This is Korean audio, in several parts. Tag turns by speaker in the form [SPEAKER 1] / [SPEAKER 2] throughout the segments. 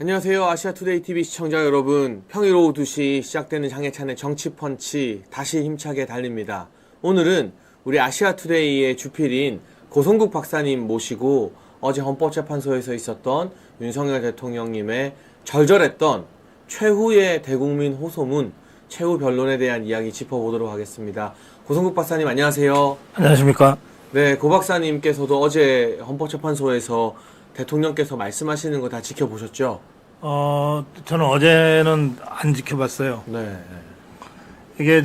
[SPEAKER 1] 안녕하세요. 아시아투데이TV 시청자 여러분. 평일 오후 2시 시작되는 장혜찬의 정치펀치 다시 힘차게 달립니다. 오늘은 우리 아시아투데이의 주필인 고성국 박사님 모시고 어제 헌법재판소에서 있었던 윤석열 대통령님의 절절했던 최후의 대국민 호소문, 최후 변론에 대한 이야기 짚어보도록 하겠습니다. 고성국 박사님 안녕하세요.
[SPEAKER 2] 안녕하십니까?
[SPEAKER 1] 네, 고 박사님께서도 어제 헌법재판소에서 대통령께서 말씀하시는 거 다 지켜보셨죠?
[SPEAKER 2] 저는 어제는 안 지켜봤어요.
[SPEAKER 1] 네.
[SPEAKER 2] 이게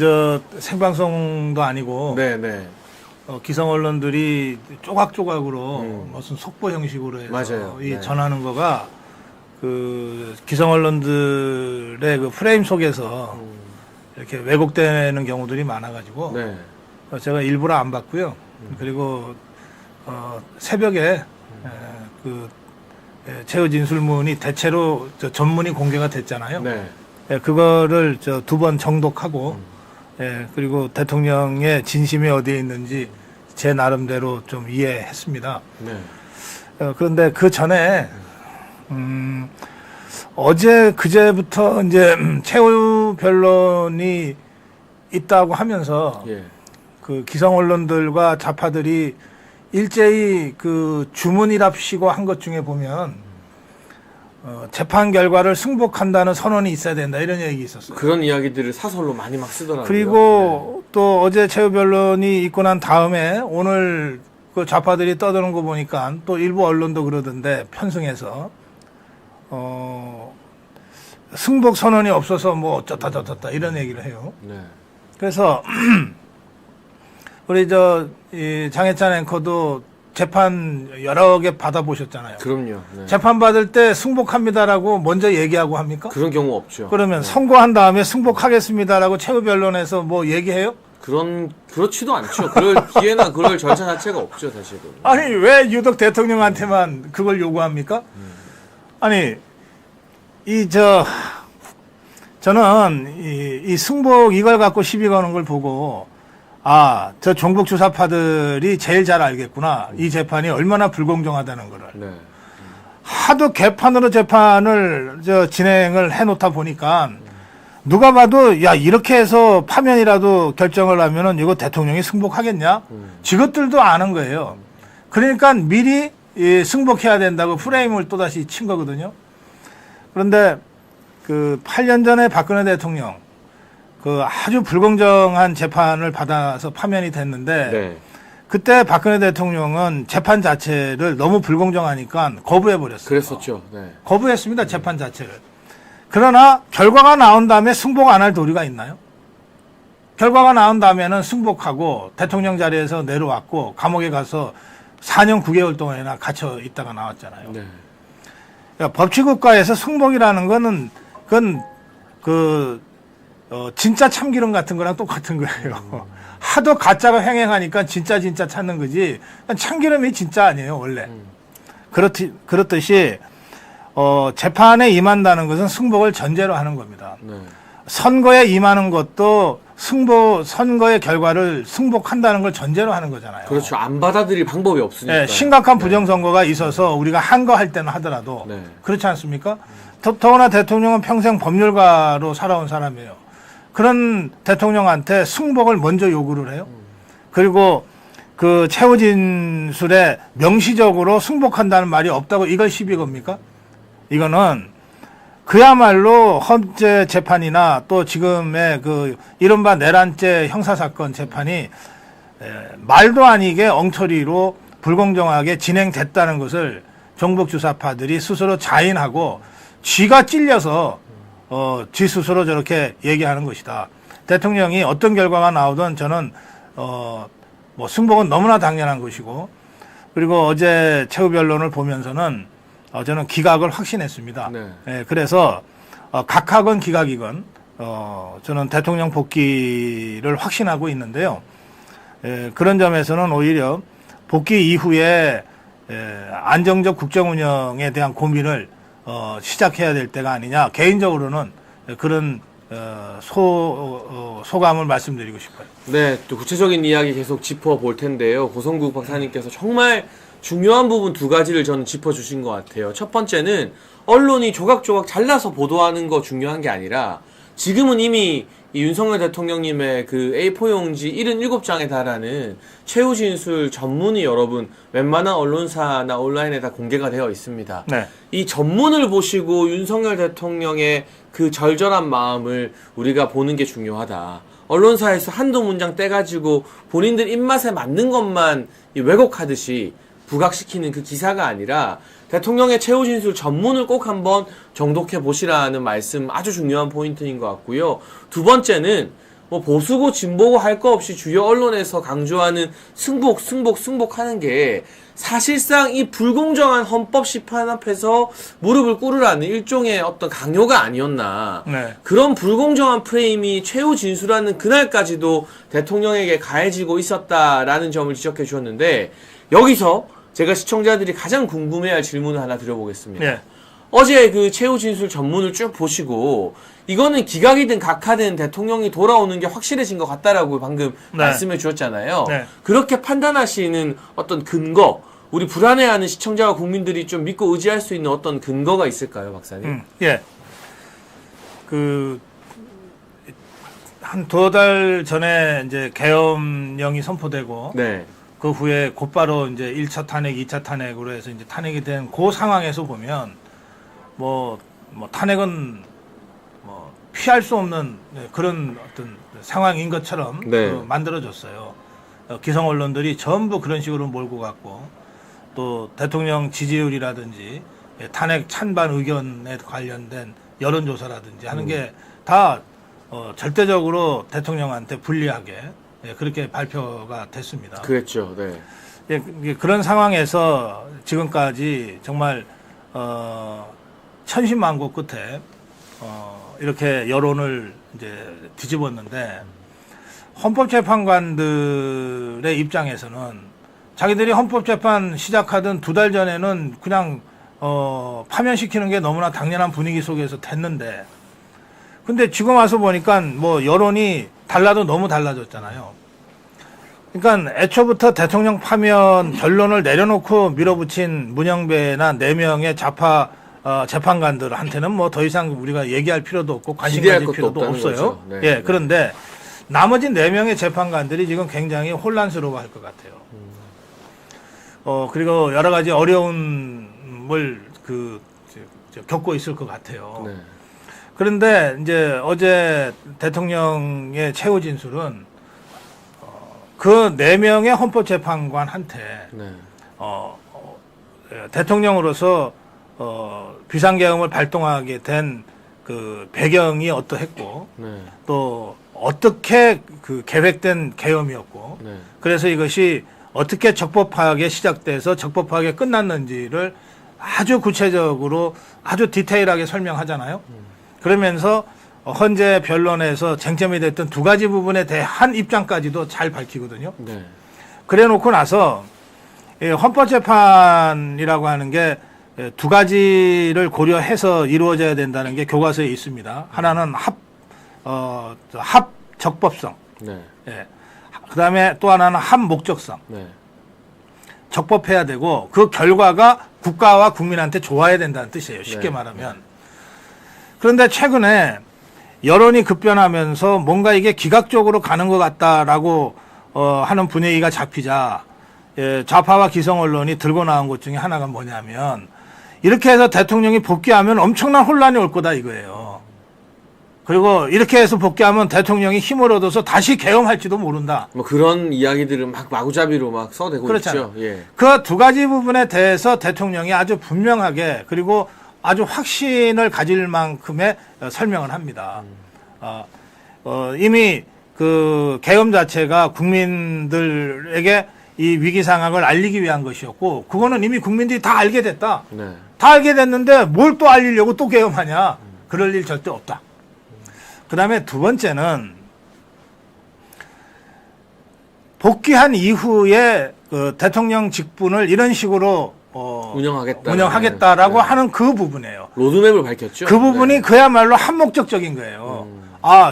[SPEAKER 2] 생방송도 아니고
[SPEAKER 1] 네.
[SPEAKER 2] 기성 언론들이 조각조각으로 무슨 속보 형식으로 해서
[SPEAKER 1] 맞아요. 네.
[SPEAKER 2] 전하는 거가 그 기성 언론들의 그 프레임 속에서 이렇게 왜곡되는 경우들이 많아가지고
[SPEAKER 1] 네.
[SPEAKER 2] 제가 일부러 안 봤고요. 그리고 새벽에 최후 진술문이 대체로 전문이 공개가 됐잖아요.
[SPEAKER 1] 네.
[SPEAKER 2] 그거를 2번 정독하고 그리고 대통령의 진심이 어디에 있는지 제 나름대로 좀 이해했습니다.
[SPEAKER 1] 네.
[SPEAKER 2] 그런데 그 전에 어제 그제부터 이제 최후 변론이 있다고 하면서
[SPEAKER 1] 예.
[SPEAKER 2] 그 기성 언론들과 좌파들이 일제히 그 주문이랍시고 한 것 중에 보면 재판 결과를 승복한다는 선언이 있어야 된다 이런 얘기 있었어요.
[SPEAKER 1] 그런 이야기들을 사설로 많이 막 쓰더라고요.
[SPEAKER 2] 그리고 또 어제 최후 변론이 있고 난 다음에 오늘 그 좌파들이 떠드는 거 보니까 또 일부 언론도 그러던데 편승해서 승복 선언이 없어서 뭐 어쩌다 저쩌다 이런 얘기를 해요.
[SPEAKER 1] 네.
[SPEAKER 2] 그래서 우리 이 장혜찬 앵커도 재판 여러 개 받아보셨잖아요.
[SPEAKER 1] 그럼요. 네.
[SPEAKER 2] 재판 받을 때 승복합니다라고 먼저 얘기하고 합니까?
[SPEAKER 1] 그런 경우 없죠.
[SPEAKER 2] 그러면
[SPEAKER 1] 네.
[SPEAKER 2] 선고한 다음에 승복하겠습니다라고 최후 변론에서 뭐 얘기해요?
[SPEAKER 1] 그렇지도 않죠. 그럴 기회나 그럴 절차 자체가 없죠, 사실은.
[SPEAKER 2] 아니 왜 유독 대통령한테만 그걸 요구합니까? 아니 저는 이 승복 이걸 갖고 시비 거는 걸 보고 저 종북 주사파들이 제일 잘 알겠구나. 이 재판이 얼마나 불공정하다는 거를.
[SPEAKER 1] 네.
[SPEAKER 2] 하도 개판으로 재판을 진행을 해놓다 보니까 누가 봐도 야 이렇게 해서 파면이라도 결정을 하면은 이거 대통령이 승복하겠냐? 지것들도 아는 거예요. 그러니까 미리 승복해야 된다고 프레임을 또다시 친 거거든요. 그런데 그 8년 전에 박근혜 대통령 그 아주 불공정한 재판을 받아서 파면이 됐는데
[SPEAKER 1] 네.
[SPEAKER 2] 그때 박근혜 대통령은 재판 자체를 너무 불공정하니까 거부해버렸어요.
[SPEAKER 1] 그랬었죠. 네.
[SPEAKER 2] 거부했습니다. 재판 자체를. 그러나 결과가 나온 다음에 승복 안 할 도리가 있나요? 결과가 나온 다음에는 승복하고 대통령 자리에서 내려왔고 감옥에 가서 4년 9개월 동안이나 갇혀 있다가 나왔잖아요.
[SPEAKER 1] 네.
[SPEAKER 2] 그러니까 법치국가에서 승복이라는 거는 그건 진짜 참기름 같은 거랑 똑같은 거예요. 하도 가짜가 횡행하니까 진짜 찾는 거지. 참기름이 진짜 아니에요, 원래. 그렇듯이 재판에 임한다는 것은 승복을 전제로 하는 겁니다.
[SPEAKER 1] 네.
[SPEAKER 2] 선거에 임하는 것도 선거의 결과를 승복한다는 걸 전제로 하는 거잖아요.
[SPEAKER 1] 그렇죠. 안 받아들일 방법이 없으니까.
[SPEAKER 2] 네, 심각한 부정선거가 있어서 우리가 한 거 할 때는 하더라도
[SPEAKER 1] 네.
[SPEAKER 2] 그렇지 않습니까? 더구나 대통령은 평생 법률가로 살아온 사람이에요. 그런 대통령한테 승복을 먼저 요구를 해요. 그리고 그 최후 진술에 명시적으로 승복한다는 말이 없다고 이걸 시비 겁니까? 이거는 그야말로 헌재 재판이나 또 지금의 그 이른바 내란죄 형사사건 재판이 말도 아니게 엉터리로 불공정하게 진행됐다는 것을 종북주사파들이 스스로 자인하고 쥐가 찔려서 지 스스로 저렇게 얘기하는 것이다. 대통령이 어떤 결과가 나오든 저는 뭐 승복은 너무나 당연한 것이고 그리고 어제 최후 변론을 보면서는 저는 기각을 확신했습니다.
[SPEAKER 1] 네.
[SPEAKER 2] 그래서 각하건 기각이건 저는 대통령 복귀를 확신하고 있는데요. 그런 점에서는 오히려 복귀 이후에 안정적 국정 운영에 대한 고민을 시작해야 될 때가 아니냐. 개인적으로는 그런 소감을 말씀드리고 싶어요.
[SPEAKER 1] 네, 또 구체적인 이야기 계속 짚어볼 텐데요. 고성국 박사님께서 정말 중요한 부분 두 가지를 저는 짚어주신 것 같아요. 첫 번째는 언론이 조각조각 잘라서 보도하는 거 중요한 게 아니라 지금은 이미 이 윤석열 대통령님의 그 A4 용지 77장에 달하는 최후 진술 전문이 여러분 웬만한 언론사나 온라인에 다 공개가 되어 있습니다.
[SPEAKER 2] 네.
[SPEAKER 1] 이 전문을 보시고 윤석열 대통령의 그 절절한 마음을 우리가 보는 게 중요하다. 언론사에서 한두 문장 떼가지고 본인들 입맛에 맞는 것만 왜곡하듯이 부각시키는 그 기사가 아니라 대통령의 최후 진술 전문을 꼭 한번 정독해 보시라는 말씀 아주 중요한 포인트인 것 같고요. 두 번째는 뭐 보수고 진보고 할 거 없이 주요 언론에서 강조하는 승복 하는 게 사실상 이 불공정한 헌법 심판 앞에서 무릎을 꿇으라는 일종의 어떤 강요가 아니었나.
[SPEAKER 2] 네.
[SPEAKER 1] 그런 불공정한 프레임이 최후 진술하는 그날까지도 대통령에게 가해지고 있었다라는 점을 지적해 주셨는데 여기서 제가 시청자들이 가장 궁금해할 질문을 하나 드려보겠습니다.
[SPEAKER 2] 네.
[SPEAKER 1] 어제 그 최후 진술 전문을 쭉 보시고 이거는 기각이든 각하든 대통령이 돌아오는 게 확실해진 것 같다라고 방금
[SPEAKER 2] 네.
[SPEAKER 1] 말씀해 주셨잖아요.
[SPEAKER 2] 네.
[SPEAKER 1] 그렇게 판단하시는 어떤 근거, 우리 불안해하는 시청자와 국민들이 좀 믿고 의지할 수 있는 어떤 근거가 있을까요, 박사님?
[SPEAKER 2] 예. 한 2달 전에 이제 계엄령이 선포되고
[SPEAKER 1] 네.
[SPEAKER 2] 그 후에 곧바로 이제 1차 탄핵, 2차 탄핵으로 해서 이제 탄핵이 된 그 상황에서 보면 뭐 탄핵은 뭐 피할 수 없는 그런 어떤 상황인 것처럼
[SPEAKER 1] 네.
[SPEAKER 2] 만들어졌어요. 기성 언론들이 전부 그런 식으로 몰고 갔고 또 대통령 지지율이라든지 탄핵 찬반 의견에 관련된 여론조사라든지 하는 게 다 절대적으로 대통령한테 불리하게 그렇게 발표가 됐습니다.
[SPEAKER 1] 그랬죠. 네.
[SPEAKER 2] 그런 상황에서 지금까지 정말 천신만고 끝에 이렇게 여론을 이제 뒤집었는데 헌법재판관들의 입장에서는 자기들이 헌법재판 시작하던 2달 전에는 그냥 파면시키는 게 너무나 당연한 분위기 속에서 됐는데 근데 지금 와서 보니까 뭐 여론이 달라도 너무 달라졌잖아요. 그러니까 애초부터 대통령 파면 결론을 내려놓고 밀어붙인 문영배나 4명의 좌파 재판관들한테는 뭐 더 이상 우리가 얘기할 필요도 없고 관심
[SPEAKER 1] 기대할
[SPEAKER 2] 가질
[SPEAKER 1] 것도
[SPEAKER 2] 필요도
[SPEAKER 1] 없다는
[SPEAKER 2] 없어요.
[SPEAKER 1] 거죠. 네,
[SPEAKER 2] 예,
[SPEAKER 1] 네.
[SPEAKER 2] 그런데 나머지 4명의 재판관들이 지금 굉장히 혼란스러워할 것 같아요. 그리고 여러 가지 어려움을 겪고 있을 것 같아요.
[SPEAKER 1] 네.
[SPEAKER 2] 그런데 이제 어제 대통령의 최후 진술은 그 4명의 헌법재판관한테
[SPEAKER 1] 네.
[SPEAKER 2] 대통령으로서 비상계엄을 발동하게 된 그 배경이 어떠했고
[SPEAKER 1] 네.
[SPEAKER 2] 또 어떻게 그 계획된 계엄이었고
[SPEAKER 1] 네.
[SPEAKER 2] 그래서 이것이 어떻게 적법하게 시작돼서 적법하게 끝났는지를 아주 구체적으로 아주 디테일하게 설명하잖아요. 그러면서 헌재 변론에서 쟁점이 됐던 2가지 부분에 대한 입장까지도 잘 밝히거든요.
[SPEAKER 1] 네.
[SPEAKER 2] 그래 놓고 나서 헌법재판이라고 하는 게 2가지를 고려해서 이루어져야 된다는 게 교과서에 있습니다. 하나는 합적법성.
[SPEAKER 1] 네.
[SPEAKER 2] 예. 그 다음에 또 하나는 합목적성.
[SPEAKER 1] 네.
[SPEAKER 2] 적법해야 되고 그 결과가 국가와 국민한테 좋아야 된다는 뜻이에요. 쉽게
[SPEAKER 1] 네.
[SPEAKER 2] 말하면. 그런데 최근에 여론이 급변하면서 뭔가 이게 기각적으로 가는 것 같다라고 하는 분위기가 잡히자 좌파와 기성 언론이 들고 나온 것 중에 하나가 뭐냐면 이렇게 해서 대통령이 복귀하면 엄청난 혼란이 올 거다 이거예요. 그리고 이렇게 해서 복귀하면 대통령이 힘을 얻어서 다시 계엄할지도 모른다.
[SPEAKER 1] 뭐 그런 이야기들을 막 마구잡이로 막 써대고
[SPEAKER 2] 그렇잖아요.
[SPEAKER 1] 있죠. 예.
[SPEAKER 2] 그 2가지 부분에 대해서 대통령이 아주 분명하게 그리고 아주 확신을 가질 만큼의 설명을 합니다. 이미 그 계엄 자체가 국민들에게 이 위기 상황을 알리기 위한 것이었고 그거는 이미 국민들이 다 알게 됐다.
[SPEAKER 1] 네.
[SPEAKER 2] 다 알게 됐는데 뭘 또 알리려고 또 계엄하냐. 그럴 일 절대 없다. 그 다음에 2번째는 복귀한 이후에 그 대통령 직분을 이런 식으로 운영하겠다라고
[SPEAKER 1] 네.
[SPEAKER 2] 하는 그 부분이에요.
[SPEAKER 1] 로드맵을 밝혔죠.
[SPEAKER 2] 그 부분이
[SPEAKER 1] 네.
[SPEAKER 2] 그야말로 한목적적인 거예요.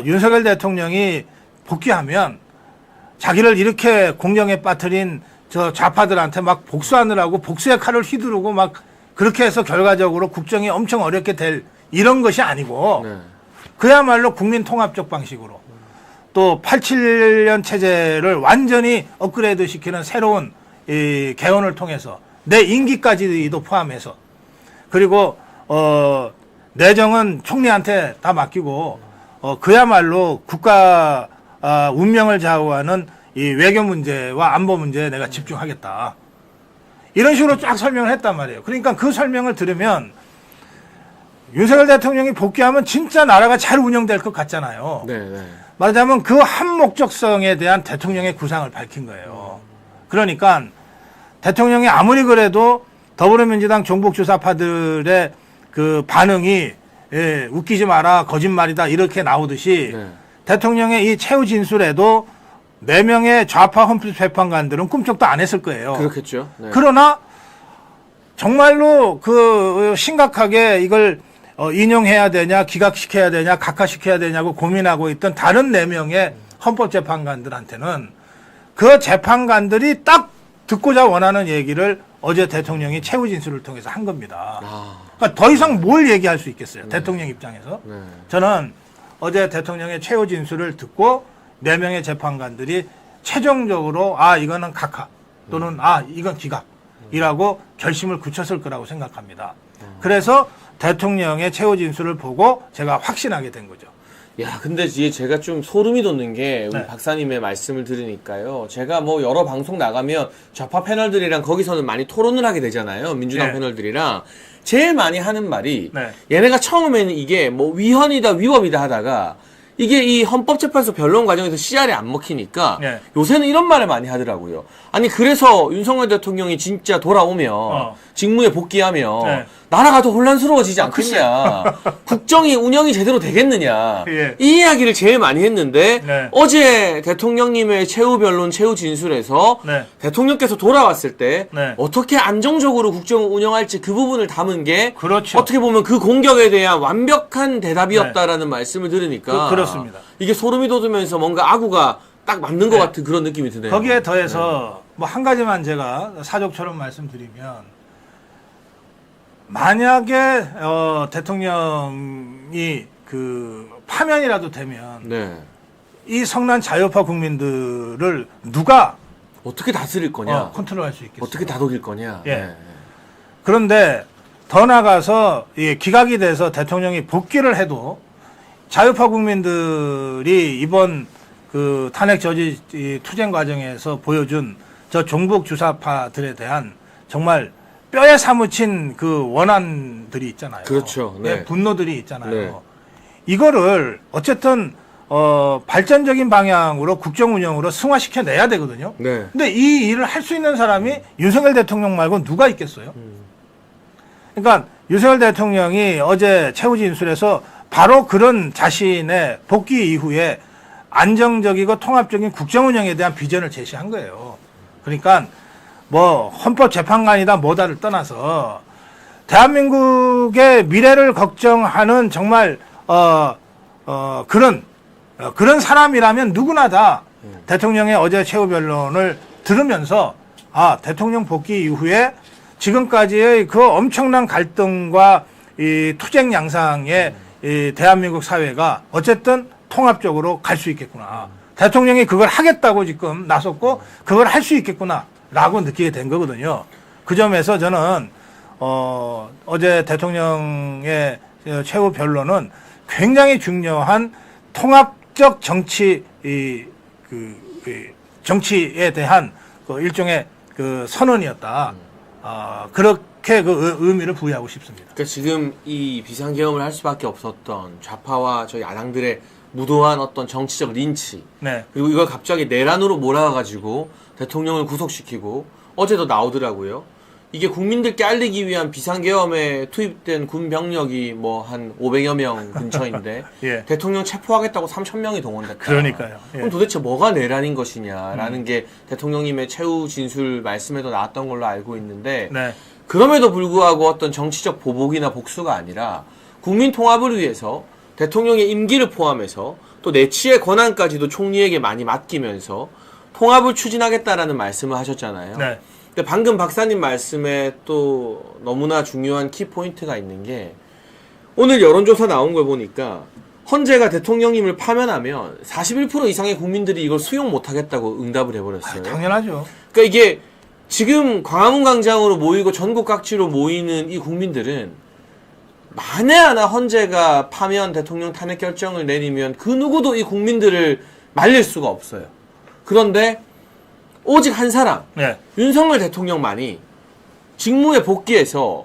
[SPEAKER 2] 윤석열 대통령이 복귀하면 자기를 이렇게 공경에 빠뜨린 저 좌파들한테 막 복수하느라고 복수의 칼을 휘두르고 막 그렇게 해서 결과적으로 국정이 엄청 어렵게 될 이런 것이 아니고
[SPEAKER 1] 네.
[SPEAKER 2] 그야말로 국민 통합적 방식으로 또 87년 체제를 완전히 업그레이드 시키는 새로운 이 개헌을 통해서 내 임기까지도 포함해서 그리고 내정은 총리한테 다 맡기고 그야말로 국가 운명을 좌우하는 이 외교 문제와 안보 문제에 내가 집중하겠다. 이런 식으로 쫙 설명을 했단 말이에요. 그러니까 그 설명을 들으면 윤석열 대통령이 복귀하면 진짜 나라가 잘 운영될 것 같잖아요.
[SPEAKER 1] 네, 네.
[SPEAKER 2] 말하자면 그 한 목적성에 대한 대통령의 구상을 밝힌 거예요. 그러니까 대통령이 아무리 그래도 더불어민주당 종북주사파들의 그 반응이 웃기지 마라, 거짓말이다 이렇게 나오듯이
[SPEAKER 1] 네.
[SPEAKER 2] 대통령의 이 최후 진술에도 4명의 좌파 헌법재판관들은 꿈쩍도 안 했을 거예요.
[SPEAKER 1] 그렇겠죠. 네.
[SPEAKER 2] 그러나 정말로 그 심각하게 이걸 인용해야 되냐, 기각시켜야 되냐, 각하시켜야 되냐고 고민하고 있던 다른 4명의 헌법재판관들한테는 그 재판관들이 딱 듣고자 원하는 얘기를 어제 대통령이 최후 진술을 통해서 한 겁니다. 그러니까 더 이상 뭘 얘기할 수 있겠어요. 대통령 입장에서.
[SPEAKER 1] 네.
[SPEAKER 2] 저는 어제 대통령의 최후 진술을 듣고 4명의 재판관들이 최종적으로 이거는 각하 또는 이건 기각이라고 결심을 굳혔을 거라고 생각합니다. 그래서 대통령의 최후 진술을 보고 제가 확신하게 된 거죠.
[SPEAKER 1] 야, 근데 이게 제가 좀 소름이 돋는 게 우리
[SPEAKER 2] 네.
[SPEAKER 1] 박사님의 말씀을 들으니까요. 제가 뭐 여러 방송 나가면 좌파 패널들이랑 거기서는 많이 토론을 하게 되잖아요. 민주당
[SPEAKER 2] 네.
[SPEAKER 1] 패널들이랑. 제일 많이 하는 말이
[SPEAKER 2] 네.
[SPEAKER 1] 얘네가 처음에는 이게 뭐 위헌이다 위법이다 하다가 이게 이 헌법재판소 변론 과정에서 씨알이 안 먹히니까
[SPEAKER 2] 네.
[SPEAKER 1] 요새는 이런 말을 많이 하더라고요. 아니 그래서 윤석열 대통령이 진짜 돌아오면 직무에 복귀하면
[SPEAKER 2] 네.
[SPEAKER 1] 나라가 더 혼란스러워지지 않겠냐. 국정이 운영이 제대로 되겠느냐.
[SPEAKER 2] 예.
[SPEAKER 1] 이 이야기를 제일 많이 했는데
[SPEAKER 2] 네.
[SPEAKER 1] 어제 대통령님의 최후 변론 최후 진술에서
[SPEAKER 2] 네.
[SPEAKER 1] 대통령께서 돌아왔을 때
[SPEAKER 2] 네.
[SPEAKER 1] 어떻게 안정적으로 국정을 운영할지 그 부분을 담은 게
[SPEAKER 2] 그렇죠.
[SPEAKER 1] 어떻게 보면 그 공격에 대한 완벽한 대답이었다라는 말씀을 들으니까
[SPEAKER 2] 그렇습니다.
[SPEAKER 1] 이게 소름이 돋으면서 뭔가 아구가 딱 맞는 것 같은 그런 느낌이 드네요.
[SPEAKER 2] 거기에 더해서 뭐 한 가지만 제가 사족처럼 말씀드리면 만약에 대통령이 그 파면이라도 되면
[SPEAKER 1] 네.
[SPEAKER 2] 이 성난 자유파 국민들을 누가
[SPEAKER 1] 어떻게 다스릴 거냐?
[SPEAKER 2] 컨트롤할 수 있겠어요?
[SPEAKER 1] 어떻게 다독일 거냐?
[SPEAKER 2] 예.
[SPEAKER 1] 네.
[SPEAKER 2] 그런데 더 나가서 기각이 돼서 대통령이 복귀를 해도 자유파 국민들이 이번 그 탄핵 저지 투쟁 과정에서 보여준 저 종북 주사파들에 대한 정말 뼈에 사무친 그 원한들이 있잖아요.
[SPEAKER 1] 그렇죠. 네.
[SPEAKER 2] 분노들이 있잖아요.
[SPEAKER 1] 네.
[SPEAKER 2] 이거를 어쨌든 발전적인 방향으로 국정 운영으로 승화시켜 내야 되거든요.
[SPEAKER 1] 네.
[SPEAKER 2] 근데 이 일을 할 수 있는 사람이 윤석열 대통령 말고 누가 있겠어요? 그러니까 윤석열 대통령이 어제 최후 진술에서 바로 그런 자신의 복귀 이후에 안정적이고 통합적인 국정 운영에 대한 비전을 제시한 거예요. 그러니까 뭐 헌법재판관이다 뭐다를 떠나서 대한민국의 미래를 걱정하는 정말 그런 사람이라면 누구나 다 대통령의 어제 최후 변론을 들으면서 대통령 복귀 이후에 지금까지의 그 엄청난 갈등과 이 투쟁 양상의 이 대한민국 사회가 어쨌든 통합적으로 갈 수 있겠구나. 대통령이 그걸 하겠다고 지금 나섰고 그걸 할 수 있겠구나라고 느끼게 된 거거든요. 그 점에서 저는 어제 대통령의 최후 변론은 굉장히 중요한 통합적 정치에 대한 그 일종의 그 선언이었다. 그렇게 그 의미를 부여하고 싶습니다.
[SPEAKER 1] 그러니까 지금 이 비상계엄을 할 수밖에 없었던 좌파와 저희 야당들의 무도한 어떤 정치적 린치,
[SPEAKER 2] 네.
[SPEAKER 1] 그리고 이걸 갑자기 내란으로 몰아가가지고 대통령을 구속시키고 어제도 나오더라고요. 이게 국민들께 알리기 위한 비상계엄에 투입된 군 병력이 뭐 한 500여 명 근처인데
[SPEAKER 2] 예.
[SPEAKER 1] 대통령 체포하겠다고 3,000명이 동원됐다.
[SPEAKER 2] 그러니까요. 예.
[SPEAKER 1] 그럼 도대체 뭐가 내란인 것이냐라는 게 대통령님의 최후 진술 말씀에도 나왔던 걸로 알고 있는데
[SPEAKER 2] 네.
[SPEAKER 1] 그럼에도 불구하고 어떤 정치적 보복이나 복수가 아니라 국민 통합을 위해서 대통령의 임기를 포함해서 또 내치의 권한까지도 총리에게 많이 맡기면서 통합을 추진하겠다라는 말씀을 하셨잖아요.
[SPEAKER 2] 네.
[SPEAKER 1] 근데 방금 박사님 말씀에 또 너무나 중요한 키포인트가 있는 게 오늘 여론조사 나온 걸 보니까 헌재가 대통령님을 파면하면 41% 이상의 국민들이 이걸 수용 못하겠다고 응답을 해버렸어요.
[SPEAKER 2] 당연하죠.
[SPEAKER 1] 그러니까 이게 지금 광화문 광장으로 모이고 전국 각지로 모이는 이 국민들은 만에 하나 헌재가 파면 대통령 탄핵 결정을 내리면 그 누구도 이 국민들을 말릴 수가 없어요. 그런데 오직 한 사람,
[SPEAKER 2] 네.
[SPEAKER 1] 윤석열 대통령만이 직무에 복귀해서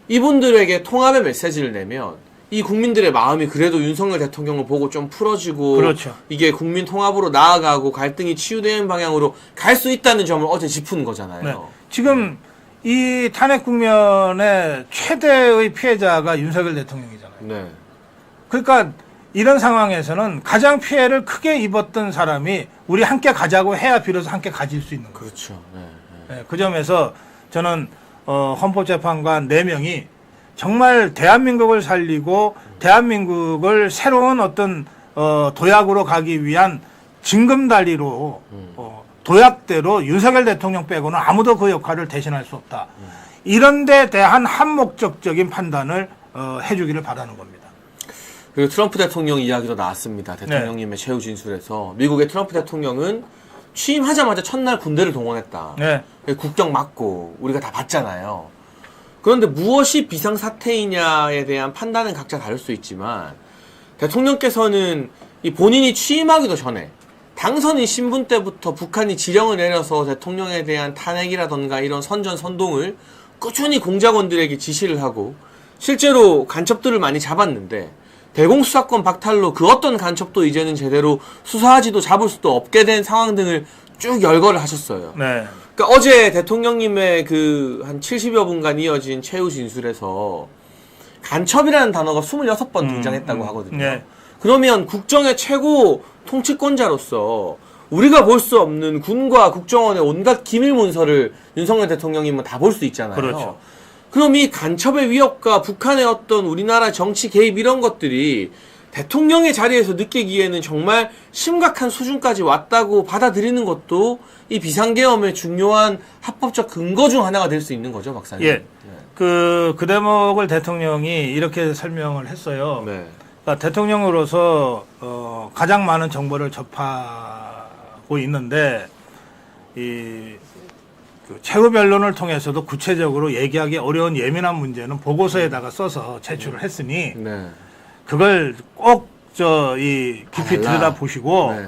[SPEAKER 1] 이분들에게 통합의 메시지를 내면 이 국민들의 마음이 그래도 윤석열 대통령을 보고 좀 풀어지고
[SPEAKER 2] 그렇죠.
[SPEAKER 1] 이게 국민 통합으로 나아가고 갈등이 치유되는 방향으로 갈 수 있다는 점을 어제 짚은 거잖아요.
[SPEAKER 2] 네. 지금 이 탄핵 국면의 최대의 피해자가 윤석열 대통령이잖아요.
[SPEAKER 1] 네.
[SPEAKER 2] 그러니까 이런 상황에서는 가장 피해를 크게 입었던 사람이 우리 함께 가자고 해야 비로소 함께 가질 수 있는 거예요.
[SPEAKER 1] 그렇죠. 네.
[SPEAKER 2] 네, 그 점에서 저는 헌법재판관 4명이 정말 대한민국을 살리고 대한민국을 새로운 어떤 도약으로 가기 위한 징검다리로 도약대로 윤석열 대통령 빼고는 아무도 그 역할을 대신할 수 없다. 이런 데 대한 한목적적인 판단을 해주기를 바라는 겁니다.
[SPEAKER 1] 그리고 트럼프 대통령 이야기도 나왔습니다. 대통령님의 최후 진술에서 미국의 트럼프 대통령은 취임하자마자 첫날 군대를 동원했다.
[SPEAKER 2] 네.
[SPEAKER 1] 국경 막고 우리가 다 봤잖아요. 그런데 무엇이 비상사태이냐에 대한 판단은 각자 다를 수 있지만 대통령께서는 이 본인이 취임하기도 전에 당선인 신분 때부터 북한이 지령을 내려서 대통령에 대한 탄핵이라던가 이런 선전선동을 꾸준히 공작원들에게 지시를 하고 실제로 간첩들을 많이 잡았는데 대공수사권 박탈로 그 어떤 간첩도 이제는 제대로 수사하지도 잡을 수도 없게 된 상황 등을 쭉 열거를 하셨어요.
[SPEAKER 2] 네.
[SPEAKER 1] 그러니까 어제 대통령님의 그 한 70여 분간 이어진 최후 진술에서 간첩이라는 단어가 26번 등장했다고 하거든요.
[SPEAKER 2] 네.
[SPEAKER 1] 그러면 국정의 최고 통치권자로서 우리가 볼 수 없는 군과 국정원의 온갖 기밀 문서를 윤석열 대통령님은 다 볼 수 있잖아요.
[SPEAKER 2] 그렇죠.
[SPEAKER 1] 그럼 이 간첩의 위협과 북한의 어떤 우리나라 정치 개입 이런 것들이 대통령의 자리에서 느끼기에는 정말 심각한 수준까지 왔다고 받아들이는 것도 이 비상계엄의 중요한 합법적 근거 중 하나가 될 수 있는 거죠, 박사님.
[SPEAKER 2] 예. 그 대목을 대통령이 이렇게 설명을 했어요.
[SPEAKER 1] 네.
[SPEAKER 2] 그러니까 대통령으로서 가장 많은 정보를 접하고 있는데 그 최후 변론을 통해서도 구체적으로 얘기하기 어려운 예민한 문제는 보고서에다가 써서 제출을 했으니
[SPEAKER 1] 네.
[SPEAKER 2] 그걸 꼭 깊이 들여다 보시고
[SPEAKER 1] 네.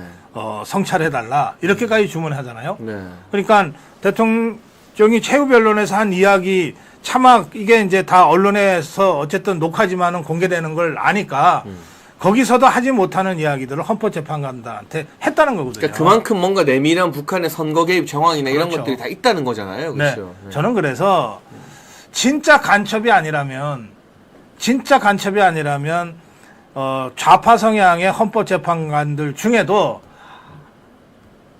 [SPEAKER 2] 성찰해달라 이렇게까지 주문하잖아요.
[SPEAKER 1] 네.
[SPEAKER 2] 그러니까 대통령이 최후 변론에서 한 이야기 차마 이게 이제 다 언론에서 어쨌든 녹화지만은 공개되는 걸 아니까 거기서도 하지 못하는 이야기들을 헌법재판관들한테 했다는 거거든요.
[SPEAKER 1] 그러니까 그만큼 뭔가 내밀한 북한의 선거 개입 정황이나 이런
[SPEAKER 2] 그렇죠.
[SPEAKER 1] 것들이 다 있다는 거잖아요.
[SPEAKER 2] 네.
[SPEAKER 1] 그렇죠. 네.
[SPEAKER 2] 저는 그래서 진짜 간첩이 아니라면 좌파 성향의 헌법재판관들 중에도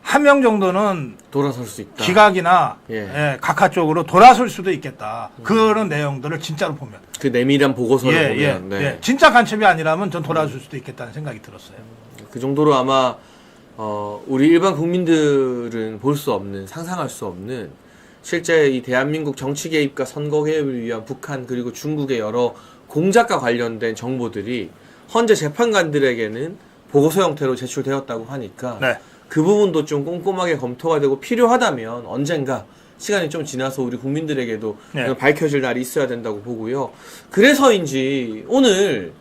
[SPEAKER 2] 한 명 정도는
[SPEAKER 1] 돌아설 수 있다.
[SPEAKER 2] 기각이나
[SPEAKER 1] 예.
[SPEAKER 2] 각하 쪽으로 돌아설 수도 있겠다. 그런 내용들을 진짜로 보면.
[SPEAKER 1] 그 내밀한 보고서를 보면. 네.
[SPEAKER 2] 진짜 간첩이 아니라면 전 돌아설 수도 있겠다는 생각이 들었어요.
[SPEAKER 1] 그 정도로 아마 우리 일반 국민들은 볼 수 없는, 상상할 수 없는 실제 이 대한민국 정치 개입과 선거 개입을 위한 북한 그리고 중국의 여러 공작과 관련된 정보들이 헌재 재판관들에게는 보고서 형태로 제출되었다고 하니까
[SPEAKER 2] 네.
[SPEAKER 1] 그 부분도 좀 꼼꼼하게 검토가 되고 필요하다면 언젠가 시간이 좀 지나서 우리 국민들에게도
[SPEAKER 2] 네.
[SPEAKER 1] 밝혀질 날이 있어야 된다고 보고요. 그래서인지 오늘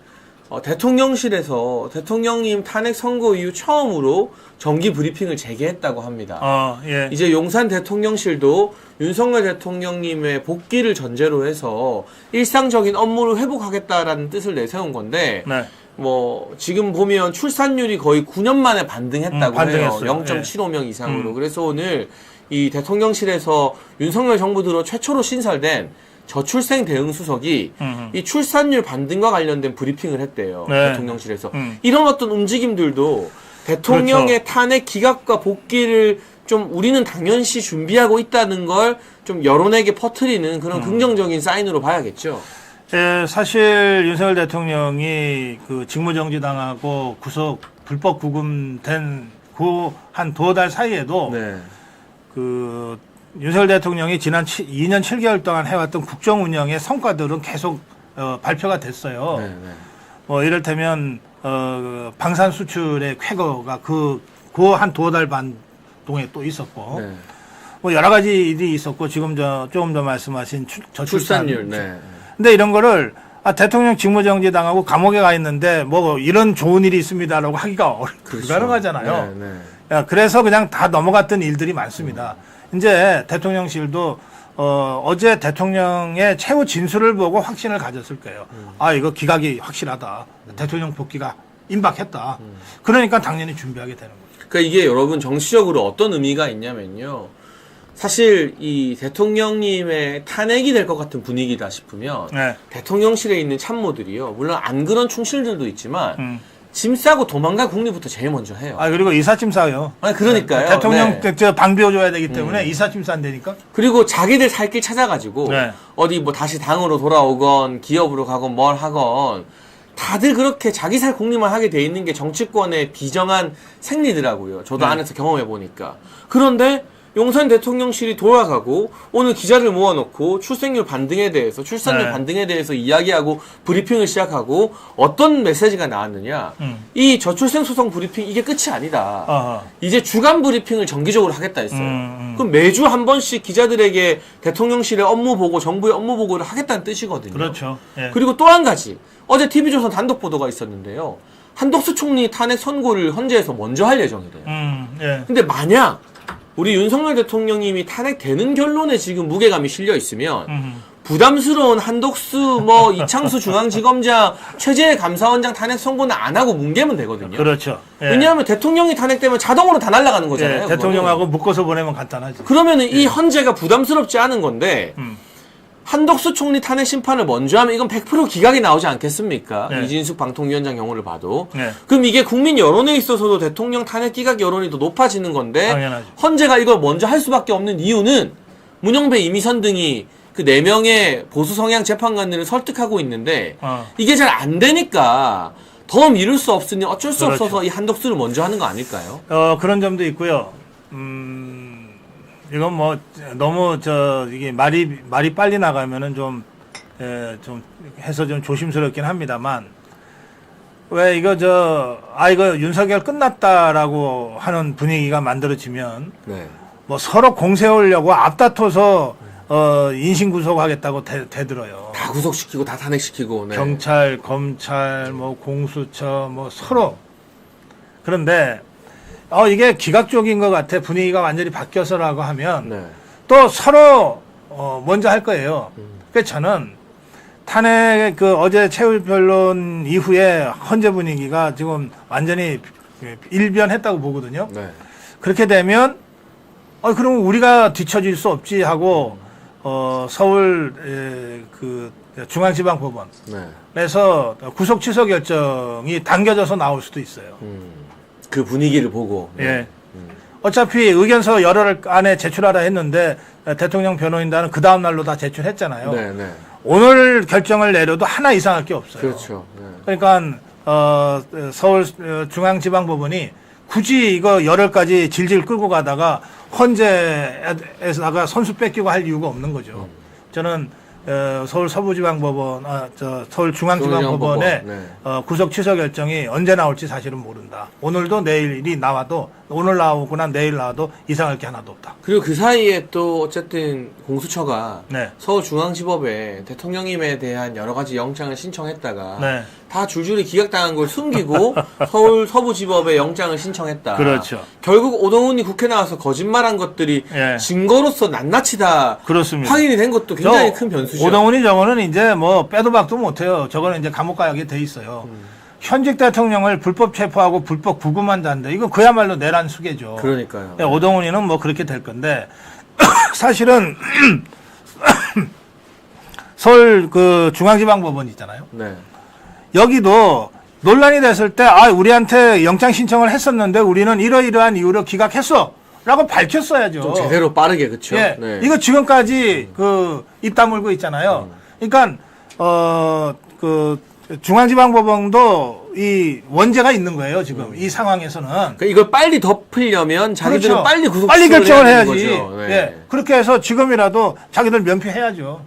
[SPEAKER 1] 대통령실에서 대통령님 탄핵 선고 이후 처음으로 정기 브리핑을 재개했다고 합니다.
[SPEAKER 2] 예.
[SPEAKER 1] 이제 용산 대통령실도 윤석열 대통령님의 복귀를 전제로 해서 일상적인 업무를 회복하겠다라는 뜻을 내세운 건데
[SPEAKER 2] 네.
[SPEAKER 1] 뭐 지금 보면 출산율이 거의 9년 만에 반등했다고 해요.
[SPEAKER 2] 반등했어요.
[SPEAKER 1] 0.75명 이상으로. 그래서 오늘 이 대통령실에서 윤석열 정부 들어 최초로 신설된 저출생 대응 수석이 이 출산율 반등과 관련된 브리핑을 했대요.
[SPEAKER 2] 네.
[SPEAKER 1] 대통령실에서. 이런 어떤 움직임들도 대통령의
[SPEAKER 2] 그렇죠.
[SPEAKER 1] 탄핵 기각과 복귀를 좀 우리는 당연시 준비하고 있다는 걸 좀 여론에게 퍼뜨리는 그런 긍정적인 사인으로 봐야겠죠.
[SPEAKER 2] 예, 사실 윤석열 대통령이 그 직무정지 당하고 불법 구금된 그 한 두어 달 사이에도
[SPEAKER 1] 네.
[SPEAKER 2] 그 윤석열 대통령이 지난 2년 7개월 동안 해왔던 국정 운영의 성과들은 계속 발표가 됐어요.
[SPEAKER 1] 네, 네.
[SPEAKER 2] 뭐 이를테면 방산 수출의 쾌거가 그 한 두어 달 반 동에 또 있었고
[SPEAKER 1] 네.
[SPEAKER 2] 뭐 여러 가지 일이 있었고 지금 조금 더 말씀하신
[SPEAKER 1] 출산율. 네.
[SPEAKER 2] 근데 이런 거를 대통령 직무정지 당하고 감옥에 가 있는데 뭐 이런 좋은 일이 있습니다라고 하기가
[SPEAKER 1] 그렇죠.
[SPEAKER 2] 불가능하잖아요.
[SPEAKER 1] 네, 네.
[SPEAKER 2] 야, 그래서 그냥 다 넘어갔던 일들이 많습니다. 이제 대통령실도 어제 대통령의 최후 진술을 보고 확신을 가졌을 거예요. 아, 이거 기각이 확실하다. 대통령 복귀가 임박했다. 그러니까 당연히 준비하게 되는 거죠.
[SPEAKER 1] 그러니까 이게 여러분 정치적으로 어떤 의미가 있냐면요. 사실 이 대통령님의 탄핵이 될 것 같은 분위기다 싶으면
[SPEAKER 2] 네.
[SPEAKER 1] 대통령실에 있는 참모들이요. 물론 안 그런 충실들도 있지만 짐 싸고 도망갈 국리부터 제일 먼저 해요.
[SPEAKER 2] 아, 그리고 이삿짐 싸요.
[SPEAKER 1] 아니, 그러니까요.
[SPEAKER 2] 대통령
[SPEAKER 1] 네.
[SPEAKER 2] 방비워줘야 되기 때문에 이삿짐 싼다니까.
[SPEAKER 1] 그리고 자기들 살 길 찾아가지고
[SPEAKER 2] 네.
[SPEAKER 1] 어디 뭐 다시 당으로 돌아오건 기업으로 가건 뭘 하건 다들 그렇게 자기 살 국리만 하게 돼 있는 게 정치권의 비정한 생리더라고요. 저도
[SPEAKER 2] 네.
[SPEAKER 1] 안에서 경험해 보니까. 그런데 용산 대통령실이 돌아가고 오늘 기자를 모아놓고 출산율 반등에 대해서 이야기하고 브리핑을 시작하고 어떤 메시지가 나왔느냐. 이 저출생 소송 브리핑 이게 끝이 아니다.
[SPEAKER 2] 어허.
[SPEAKER 1] 이제 주간 브리핑을 정기적으로 하겠다 했어요. 그럼 매주 한 번씩 기자들에게 대통령실의 업무 보고 정부의 업무 보고를 하겠다는 뜻이거든요.
[SPEAKER 2] 그렇죠. 예.
[SPEAKER 1] 그리고 또 한 가지 어제 TV조선 단독 보도가 있었는데요. 한덕수 총리 탄핵 선고를 헌재에서 먼저 할 예정이래요.
[SPEAKER 2] 예.
[SPEAKER 1] 근데 만약 우리 윤석열 대통령님이 탄핵되는 결론에 지금 무게감이 실려 있으면 부담스러운 한덕수 이창수 중앙지검장 최재해 감사원장 탄핵 선고는 안 하고 뭉개면 되거든요.
[SPEAKER 2] 그렇죠. 예.
[SPEAKER 1] 왜냐하면 대통령이 탄핵되면 자동으로 다 날아가는 거잖아요.
[SPEAKER 2] 예,
[SPEAKER 1] 그거는.
[SPEAKER 2] 대통령하고 묶어서 보내면 간단하지.
[SPEAKER 1] 그러면은 이 헌재가 부담스럽지 않은 건데
[SPEAKER 2] 음.
[SPEAKER 1] 한덕수 총리 탄핵 심판을 먼저 하면 이건 100% 기각이 나오지 않겠습니까?
[SPEAKER 2] 네.
[SPEAKER 1] 이진숙 방통위원장 경우를 봐도.
[SPEAKER 2] 네.
[SPEAKER 1] 그럼 이게 국민 여론에 있어서도 대통령 탄핵 기각 여론이 더 높아지는 건데
[SPEAKER 2] 당연하죠.
[SPEAKER 1] 헌재가 이걸 먼저 할 수밖에 없는 이유는 문영배, 이미선 등이 그 4명의 보수 성향 재판관들을 설득하고 있는데 이게 잘 안 되니까 더 미룰 수 없으니 어쩔 수
[SPEAKER 2] 그렇죠.
[SPEAKER 1] 없어서 이 한덕수를 먼저 하는 거 아닐까요?
[SPEAKER 2] 그런 점도 있고요. 이건 뭐 너무 이게 말이 빨리 나가면은 좀 해서 좀 조심스럽긴 합니다만 왜 이거 이거 윤석열 끝났다라고 하는 분위기가 만들어지면
[SPEAKER 1] 네.
[SPEAKER 2] 뭐 서로 공세하려고 앞다퉈서 인신구속하겠다고 대들어요.
[SPEAKER 1] 다 구속시키고 다 탄핵시키고. 네.
[SPEAKER 2] 경찰, 검찰, 뭐 공수처, 뭐 서로. 그런데 이게 기각적인 것 같아. 분위기가 완전히 바뀌어서라고 하면
[SPEAKER 1] 네.
[SPEAKER 2] 또 서로 먼저 할 거예요. 그래서 저는 탄핵 어제 최후 변론 이후에 헌재 분위기가 지금 완전히 일변했다고 보거든요.
[SPEAKER 1] 네.
[SPEAKER 2] 그렇게 되면 그럼 우리가 뒤처질 수 없지 하고 서울 중앙지방법원
[SPEAKER 1] 네.
[SPEAKER 2] 그래서 구속 취소 결정이 당겨져서 나올 수도 있어요.
[SPEAKER 1] 그 분위기를 보고. 네.
[SPEAKER 2] 예. 어차피 의견서 열흘 안에 제출하라 했는데 대통령 변호인단은 그 다음 날로 다 제출했잖아요.
[SPEAKER 1] 네, 네.
[SPEAKER 2] 오늘 결정을 내려도 하나 이상할 게 없어요.
[SPEAKER 1] 그렇죠. 네.
[SPEAKER 2] 그러니까 서울 중앙지방법원이 굳이 이거 열흘까지 질질 끌고 가다가 헌재에다가 선수 뺏기고 할 이유가 없는 거죠. 저는 서울 서부지방법원, 서울 중앙지방법원의
[SPEAKER 1] 네.
[SPEAKER 2] 구속 취소 결정이 언제 나올지 사실은 모른다. 오늘도 내일이 나와도 오늘 나오거나 내일 나와도 이상할 게 하나도 없다.
[SPEAKER 1] 그리고 그 사이에 또 어쨌든 공수처가
[SPEAKER 2] 네.
[SPEAKER 1] 서울중앙지법에 대통령님에 대한 여러 가지 영장을 신청했다가
[SPEAKER 2] 네.
[SPEAKER 1] 다 줄줄이 기각당한 걸 숨기고 서울 서부지법에 영장을 신청했다.
[SPEAKER 2] 그렇죠.
[SPEAKER 1] 결국 오동훈이 국회 나와서 거짓말한 것들이
[SPEAKER 2] 예.
[SPEAKER 1] 증거로서 낱낱이 다
[SPEAKER 2] 그렇습니다.
[SPEAKER 1] 확인이 된 것도 굉장히 큰 변수죠.
[SPEAKER 2] 오동훈이 저거는 이제 뭐 빼도 박도 못해요. 저거는 이제 감옥 가게 돼 있어요. 현직 대통령을 불법 체포하고 불법 구금한다는데 이거 그야말로 내란 수계죠.
[SPEAKER 1] 그러니까요.
[SPEAKER 2] 네, 오동훈이는 뭐 그렇게 될 건데 사실은 서울 중앙지방법원 있잖아요.
[SPEAKER 1] 네.
[SPEAKER 2] 여기도 논란이 됐을 때 우리한테 영장 신청을 했었는데 우리는 이러이러한 이유로 기각했어 라고 밝혔어야죠.
[SPEAKER 1] 좀 제대로 빠르게, 그쵸?
[SPEAKER 2] 예.
[SPEAKER 1] 네.
[SPEAKER 2] 이거 지금까지 입 다물고 있잖아요. 그러니까 중앙지방법원도 이 원죄가 있는 거예요, 지금. 이 상황에서는.
[SPEAKER 1] 그러니까 이걸 빨리 덮으려면 자기들은
[SPEAKER 2] 그렇죠.
[SPEAKER 1] 빨리 구속
[SPEAKER 2] 빨리 결정을
[SPEAKER 1] 해야
[SPEAKER 2] 해야지.
[SPEAKER 1] 되는 거죠. 네.
[SPEAKER 2] 예. 그렇게 해서 지금이라도 자기들 면피해야죠.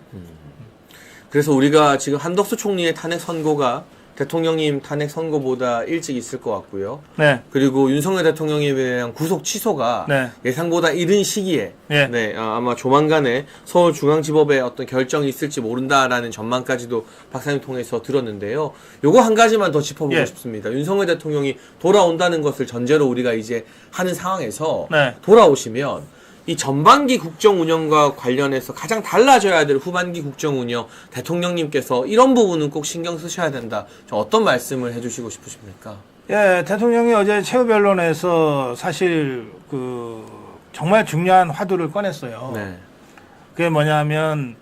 [SPEAKER 1] 그래서 우리가 지금 한덕수 총리의 탄핵 선고가 대통령님 탄핵 선고보다 일찍 있을 것 같고요.
[SPEAKER 2] 네.
[SPEAKER 1] 그리고 윤석열 대통령에 대한 구속 취소가
[SPEAKER 2] 네.
[SPEAKER 1] 예상보다 이른 시기에
[SPEAKER 2] 네.
[SPEAKER 1] 아마 조만간에 서울중앙지법에 어떤 결정이 있을지 모른다라는 전망까지도 박사님 통해서 들었는데요. 요거 한 가지만 더 짚어보고
[SPEAKER 2] 예.
[SPEAKER 1] 싶습니다. 윤석열 대통령이 돌아온다는 것을 전제로 우리가 이제 하는 상황에서
[SPEAKER 2] 네.
[SPEAKER 1] 돌아오시면 이 전반기 국정 운영과 관련해서 가장 달라져야 될 후반기 국정 운영 대통령님께서 이런 부분은 꼭 신경 쓰셔야 된다. 좀 어떤 말씀을 해주시고 싶으십니까?
[SPEAKER 2] 예, 대통령이 어제 최후 변론에서 사실 그 정말 중요한 화두를 꺼냈어요.
[SPEAKER 1] 네.
[SPEAKER 2] 그게 뭐냐면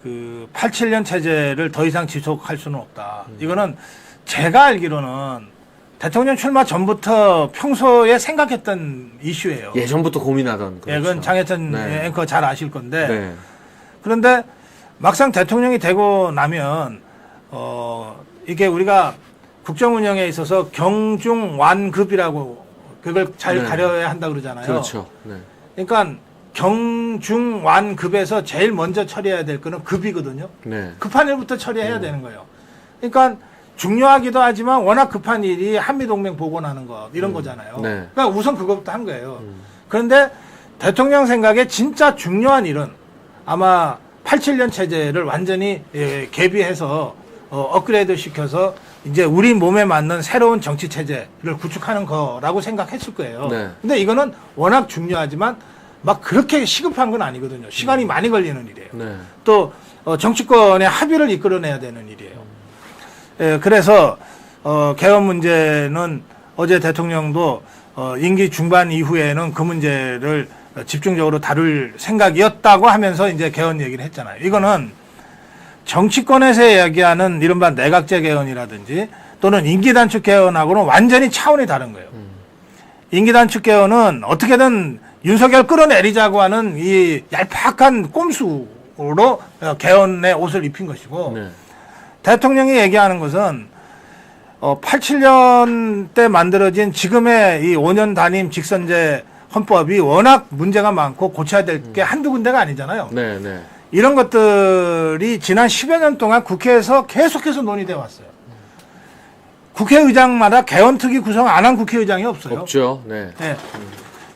[SPEAKER 2] 그 87년 체제를 더 이상 지속할 수는 없다. 이거는 제가 알기로는 대통령 출마 전부터 평소에 생각했던 이슈예요.
[SPEAKER 1] 예전부터 고민하던.
[SPEAKER 2] 예, 그건 장혜찬
[SPEAKER 1] 네.
[SPEAKER 2] 앵커 잘 아실 건데.
[SPEAKER 1] 네.
[SPEAKER 2] 그런데 막상 대통령이 되고 나면 이게 우리가 국정 운영에 있어서 경중완급이라고 그걸 잘
[SPEAKER 1] 네.
[SPEAKER 2] 가려야 한다 그러잖아요.
[SPEAKER 1] 그렇죠. 네.
[SPEAKER 2] 그러니까 경중완급에서 제일 먼저 처리해야 될 거는 급이거든요.
[SPEAKER 1] 네.
[SPEAKER 2] 급한 일부터 처리해야 되는 거예요. 그러니까 중요하기도 하지만 워낙 급한 일이 한미동맹 복원하는 것 이런 거잖아요.
[SPEAKER 1] 네.
[SPEAKER 2] 그러니까 우선 그것부터 한 거예요. 그런데 대통령 생각에 진짜 중요한 일은 아마 87년 체제를 완전히 개비해서 업그레이드 시켜서 이제 우리 몸에 맞는 새로운 정치 체제를 구축하는 거라고 생각했을 거예요.
[SPEAKER 1] 네.
[SPEAKER 2] 근데 이거는 워낙 중요하지만 막 그렇게 시급한 건 아니거든요. 시간이 많이 걸리는 일이에요.
[SPEAKER 1] 네.
[SPEAKER 2] 또 정치권의 합의를 이끌어내야 되는 일이에요. 예, 그래서 개헌 문제는 어제 대통령도 임기 중반 이후에는 그 문제를 집중적으로 다룰 생각이었다고 하면서 이제 개헌 얘기를 했잖아요. 이거는 정치권에서 이야기하는 이른바 내각제 개헌이라든지 또는 임기 단축 개헌하고는 완전히 차원이 다른 거예요. 임기 단축 개헌은 어떻게든 윤석열 끌어내리자고 하는 이 얄팍한 꼼수로 개헌의 옷을 입힌 것이고
[SPEAKER 1] 네.
[SPEAKER 2] 대통령이 얘기하는 것은 87년 때 만들어진 지금의 이 5년 단임 직선제 헌법이 워낙 문제가 많고 고쳐야 될 게 한두 군데가 아니잖아요.
[SPEAKER 1] 네. 네.
[SPEAKER 2] 이런 것들이 지난 10여 년 동안 국회에서 계속해서 논의돼 왔어요. 국회의장마다 개헌특위 구성 안 한 국회의장이 없어요.
[SPEAKER 1] 없죠. 네.
[SPEAKER 2] 네.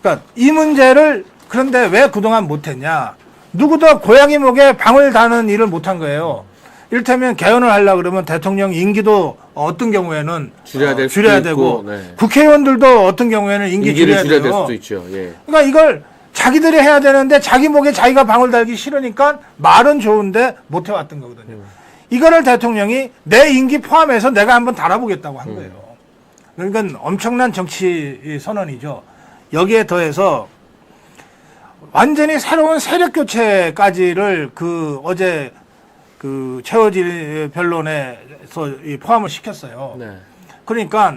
[SPEAKER 2] 그러니까 이 문제를 그런데 왜 그동안 못했냐? 누구도 고양이 목에 방울 다는 일을 못한 거예요. 이를테면 개헌을 하려고 그러면 대통령 임기도 어떤 경우에는
[SPEAKER 1] 줄여야 될
[SPEAKER 2] 줄여야
[SPEAKER 1] 수도
[SPEAKER 2] 되고
[SPEAKER 1] 있고, 네.
[SPEAKER 2] 국회의원들도 어떤 경우에는 임기
[SPEAKER 1] 임기를
[SPEAKER 2] 줄여야
[SPEAKER 1] 줄여야 될
[SPEAKER 2] 돼요.
[SPEAKER 1] 수도 있죠. 예.
[SPEAKER 2] 그러니까 이걸 자기들이 해야 되는데 자기 목에 자기가 방울 달기 싫으니까 말은 좋은데 못 해왔던 거거든요. 이거를 대통령이 내 임기 포함해서 내가 한번 달아보겠다고 한 거예요. 그러니까 엄청난 정치 선언이죠. 여기에 더해서 완전히 새로운 세력 교체까지를 어제 최호진 변론에서 포함을 시켰어요.
[SPEAKER 1] 네.
[SPEAKER 2] 그러니까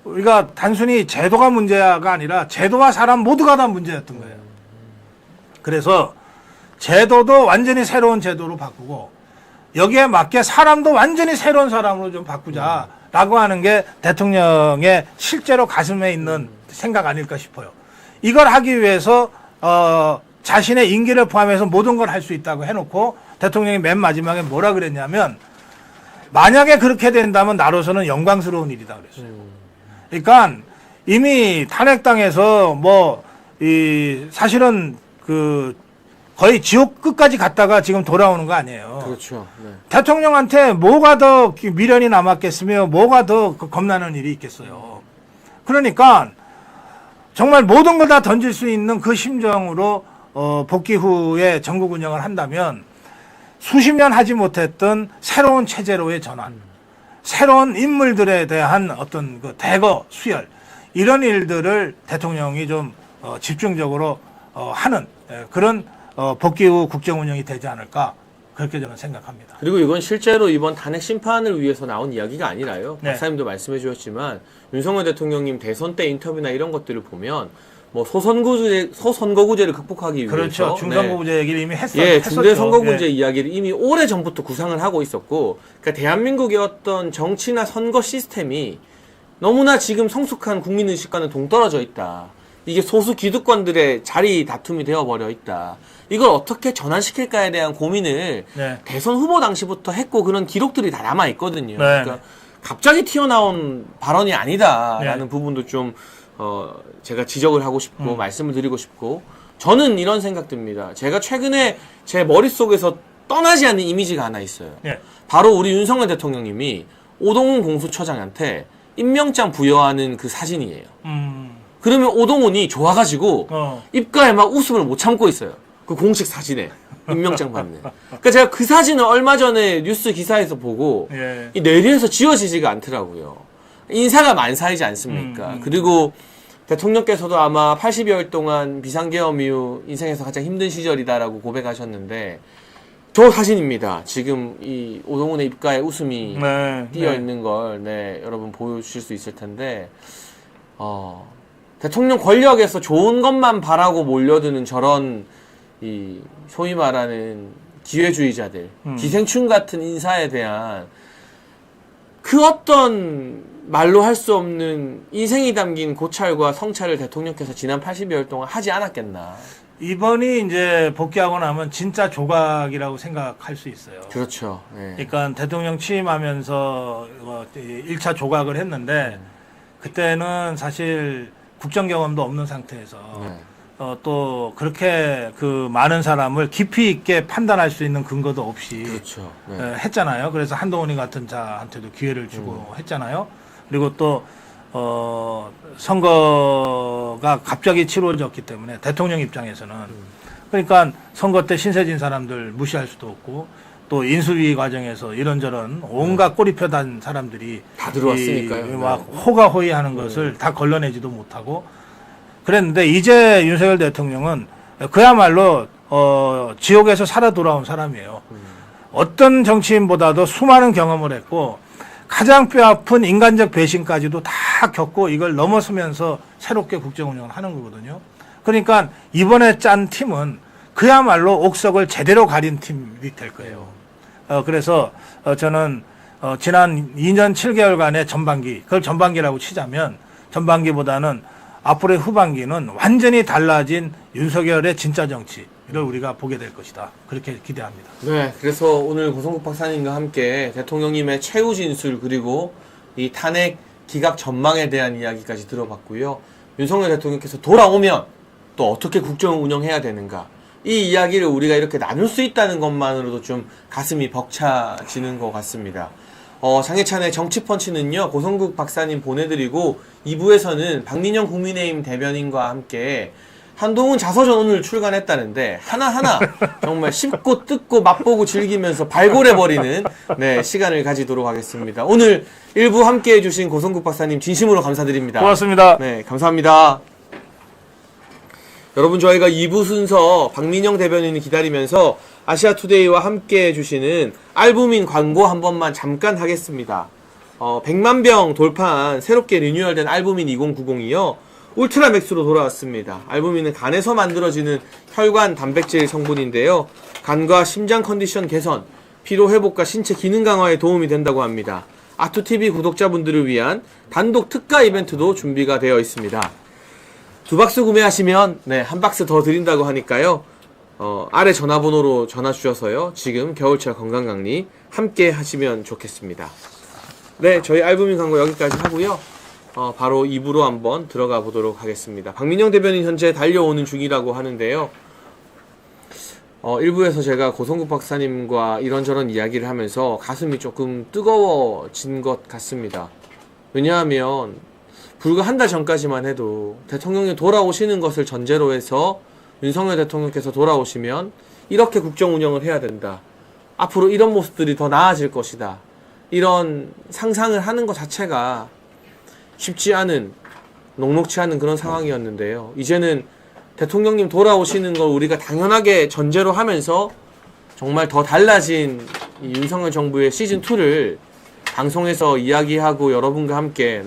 [SPEAKER 2] 우리가 단순히 제도가 문제가 아니라 제도와 사람 모두가 다 문제였던 거예요. 그래서 제도도 완전히 새로운 제도로 바꾸고 여기에 맞게 사람도 완전히 새로운 사람으로 좀 바꾸자라고 하는 게 대통령의 실제로 가슴에 있는 생각 아닐까 싶어요. 이걸 하기 위해서 자신의 임기를 포함해서 모든 걸 할 수 있다고 해놓고 대통령이 맨 마지막에 뭐라 그랬냐면 만약에 그렇게 된다면 나로서는 영광스러운 일이다 그랬어요. 그러니까 이미 탄핵당해서 사실은 거의 지옥 끝까지 갔다가 지금 돌아오는 거 아니에요.
[SPEAKER 1] 그렇죠. 네.
[SPEAKER 2] 대통령한테 뭐가 더 미련이 남았겠으며 뭐가 더 겁나는 일이 있겠어요. 그러니까 정말 모든 걸 다 던질 수 있는 그 심정으로 복귀 후에 전국 운영을 한다면 수십 년 하지 못했던 새로운 체제로의 전환, 새로운 인물들에 대한 어떤 대거 수혈 이런 일들을 대통령이 좀 집중적으로 하는 그런 복귀 후 국정 운영이 되지 않을까 그렇게 저는 생각합니다.
[SPEAKER 1] 그리고 이건 실제로 이번 탄핵 심판을 위해서 나온 이야기가 아니라요.
[SPEAKER 2] 네.
[SPEAKER 1] 박사님도 말씀해 주셨지만 윤석열 대통령님 대선 때 인터뷰나 이런 것들을 보면 소선거구제를 극복하기 위해서
[SPEAKER 2] 그렇죠. 중선거구제 얘기를 이미 했었죠.
[SPEAKER 1] 예, 중대선거구제
[SPEAKER 2] 예.
[SPEAKER 1] 이야기를 이미 오래 전부터 구상을 하고 있었고, 그러니까 대한민국의 어떤 정치나 선거 시스템이 너무나 지금 성숙한 국민의식과는 동떨어져 있다. 이게 소수 기득권들의 자리 다툼이 되어버려 있다. 이걸 어떻게 전환시킬까에 대한 고민을
[SPEAKER 2] 네.
[SPEAKER 1] 대선 후보 당시부터 했고 그런 기록들이 다 남아 있거든요.
[SPEAKER 2] 네.
[SPEAKER 1] 그러니까 갑자기 튀어나온 발언이 아니다라는
[SPEAKER 2] 네.
[SPEAKER 1] 부분도 좀 제가 지적을 하고 싶고 말씀을 드리고 싶고 저는 이런 생각 듭니다. 제가 최근에 제 머릿속에서 떠나지 않는 이미지가 하나 있어요.
[SPEAKER 2] 네.
[SPEAKER 1] 바로 우리 윤석열 대통령님이 오동훈 공수처장한테 임명장 부여하는 그 사진이에요. 그러면 오동훈이 좋아가지고 입가에 막 웃음을 못 참고 있어요. 그 공식 사진에 임명장 받는. 그러니까 제가 그 사진을 얼마 전에 뉴스 기사에서 보고
[SPEAKER 2] 예.
[SPEAKER 1] 이 뇌리에서 지워지지가 않더라고요. 인사가 만사이지 않습니까? 그리고 대통령께서도 아마 80여일 동안 비상계엄 이후 인생에서 가장 힘든 시절이다라고 고백하셨는데 저 사진입니다. 지금 이 오동훈의 입가에 웃음이
[SPEAKER 2] 네.
[SPEAKER 1] 띄어 있는 걸 여러분 보여주실 수 있을 텐데 대통령 권력에서 좋은 것만 바라고 몰려드는 저런 이 소위 말하는 기회주의자들, 기생충 같은 인사에 대한 그 어떤 말로 할 수 없는 인생이 담긴 고찰과 성찰을 대통령께서 지난 80여일 동안 하지 않았겠나.
[SPEAKER 2] 이번이 이제 복귀하고 나면 진짜 조각이라고 생각할 수 있어요.
[SPEAKER 1] 그렇죠. 네.
[SPEAKER 2] 그러니까 대통령 취임하면서 1차 조각을 했는데 그때는 사실 국정 경험도 없는 상태에서
[SPEAKER 1] 네.
[SPEAKER 2] 또 그렇게 그 많은 사람을 깊이 있게 판단할 수 있는 근거도 없이
[SPEAKER 1] 그렇죠. 네.
[SPEAKER 2] 했잖아요. 그래서 한동훈이 같은 자한테도 기회를 주고 했잖아요. 그리고 또 선거가 갑자기 치러졌기 때문에 대통령 입장에서는 그러니까 선거 때 신세진 사람들 무시할 수도 없고 또 인수위 과정에서 이런저런 온갖 꼬리표단 사람들이
[SPEAKER 1] 다 들어왔으니까요.
[SPEAKER 2] 막 호가호위하는 것을 다 걸러내지도 못하고 그랬는데 이제 윤석열 대통령은 그야말로 지옥에서 살아 돌아온 사람이에요. 어떤 정치인보다도 수많은 경험을 했고 가장 뼈아픈 인간적 배신까지도 다 겪고 이걸 넘어서면서 새롭게 국정 운영을 하는 거거든요. 그러니까 이번에 짠 팀은 그야말로 옥석을 제대로 가린 팀이 될 거예요. 그래서 저는 지난 2년 7개월간의 전반기, 그걸 전반기라고 치자면 전반기보다는 앞으로의 후반기는 완전히 달라진 윤석열의 진짜 정치를 우리가 보게 될 것이다. 그렇게 기대합니다.
[SPEAKER 1] 네, 그래서 오늘 고성국 박사님과 함께 대통령님의 최후 진술 그리고 이 탄핵 기각 전망에 대한 이야기까지 들어봤고요. 윤석열 대통령께서 돌아오면 또 어떻게 국정을 운영해야 되는가 이 이야기를 우리가 이렇게 나눌 수 있다는 것만으로도 좀 가슴이 벅차지는 것 같습니다. 장혜찬의 정치펀치는요, 고성국 박사님 보내드리고 2부에서는 박민영 국민의힘 대변인과 함께 한동훈 자서전 오늘 출간했다는데 하나하나 정말 씹고 뜯고 맛보고 즐기면서 발굴해버리는 시간을 가지도록 하겠습니다. 오늘 1부 함께 해주신 고성국 박사님 진심으로 감사드립니다.
[SPEAKER 2] 고맙습니다.
[SPEAKER 1] 네, 감사합니다. 여러분 저희가 2부 순서 박민영 대변인을 기다리면서 아시아투데이와 함께 해주시는 알부민 광고 한 번만 잠깐 하겠습니다. 100만 병 돌파한 새롭게 리뉴얼된 알부민 2090이요. 울트라맥스로 돌아왔습니다. 알부민은 간에서 만들어지는 혈관 단백질 성분인데요. 간과 심장 컨디션 개선, 피로 회복과 신체 기능 강화에 도움이 된다고 합니다. 아투TV 구독자분들을 위한 단독 특가 이벤트도 준비가 되어 있습니다. 2박스 구매하시면 한 박스 더 드린다고 하니까요. 아래 전화번호로 전화 주셔서요. 지금 겨울철 건강강리 함께 하시면 좋겠습니다. 네, 저희 알부민 광고 여기까지 하고요. 바로 2부로 한번 들어가 보도록 하겠습니다. 박민영 대변인 현재 달려오는 중이라고 하는데요. 1부에서 제가 고성국 박사님과 이런저런 이야기를 하면서 가슴이 조금 뜨거워진 것 같습니다. 왜냐하면 불과 한 달 전까지만 해도 대통령이 돌아오시는 것을 전제로 해서 윤석열 대통령께서 돌아오시면 이렇게 국정 운영을 해야 된다. 앞으로 이런 모습들이 더 나아질 것이다. 이런 상상을 하는 것 자체가 쉽지 않은, 녹록치 않은 그런 상황이었는데요. 이제는 대통령님 돌아오시는 걸 우리가 당연하게 전제로 하면서 정말 더 달라진 이 윤석열 정부의 시즌2를 방송에서 이야기하고 여러분과 함께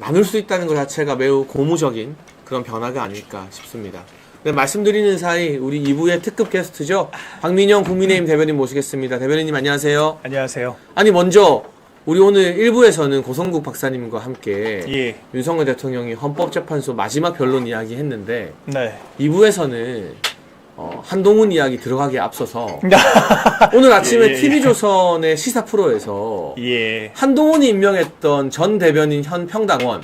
[SPEAKER 1] 나눌 수 있다는 것 자체가 매우 고무적인 그런 변화가 아닐까 싶습니다. 네, 말씀드리는 사이 우리 2부의 특급 게스트죠. 박민영 국민의힘 대변인 모시겠습니다. 대변인님 안녕하세요.
[SPEAKER 3] 안녕하세요.
[SPEAKER 1] 아니 먼저 우리 오늘 1부에서는 고성국 박사님과 함께
[SPEAKER 3] 예.
[SPEAKER 1] 윤석열 대통령이 헌법재판소 마지막 변론 이야기 했는데
[SPEAKER 3] 네.
[SPEAKER 1] 2부에서는 한동훈 이야기 들어가기에 앞서서 오늘 아침에
[SPEAKER 3] 예, 예, 예.
[SPEAKER 1] TV조선의 시사 프로에서
[SPEAKER 3] 예.
[SPEAKER 1] 한동훈이 임명했던 전 대변인 현 평당원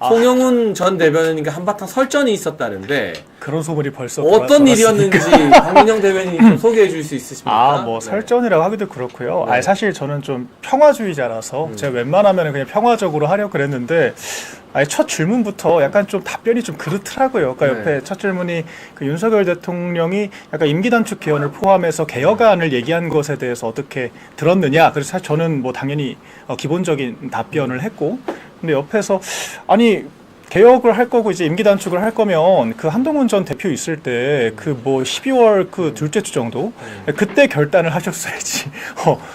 [SPEAKER 1] 송영훈 전 대변인과 한바탕 설전이 있었다는데
[SPEAKER 3] 그런 소문이 벌써
[SPEAKER 1] 어떤
[SPEAKER 3] 돌았으니까.
[SPEAKER 1] 일이었는지 박민영 대변인이 좀 소개해 줄 수 있으십니까?
[SPEAKER 3] 뭐
[SPEAKER 1] 네.
[SPEAKER 3] 설전이라고 하기도 그렇고요.
[SPEAKER 1] 네.
[SPEAKER 3] 사실 저는 좀 평화주의자라서 제가 웬만하면 그냥 평화적으로 하려고 그랬는데 첫 질문부터 약간 좀 답변이 좀 그렇더라고요. 그러니까
[SPEAKER 1] 네.
[SPEAKER 3] 옆에 첫 질문이 그 윤석열 대통령이 약간 임기 단축 개헌을 포함해서 개혁안을 얘기한 것에 대해서 어떻게 들었느냐. 그래서 사실 저는 뭐 당연히 기본적인 답변을 했고, 근데 옆에서 아니 개혁을 할 거고 이제 임기 단축을 할 거면 그 한동훈 전 대표 있을 때 그 뭐 12월 그 둘째 주 정도 그때 결단을 하셨어야지.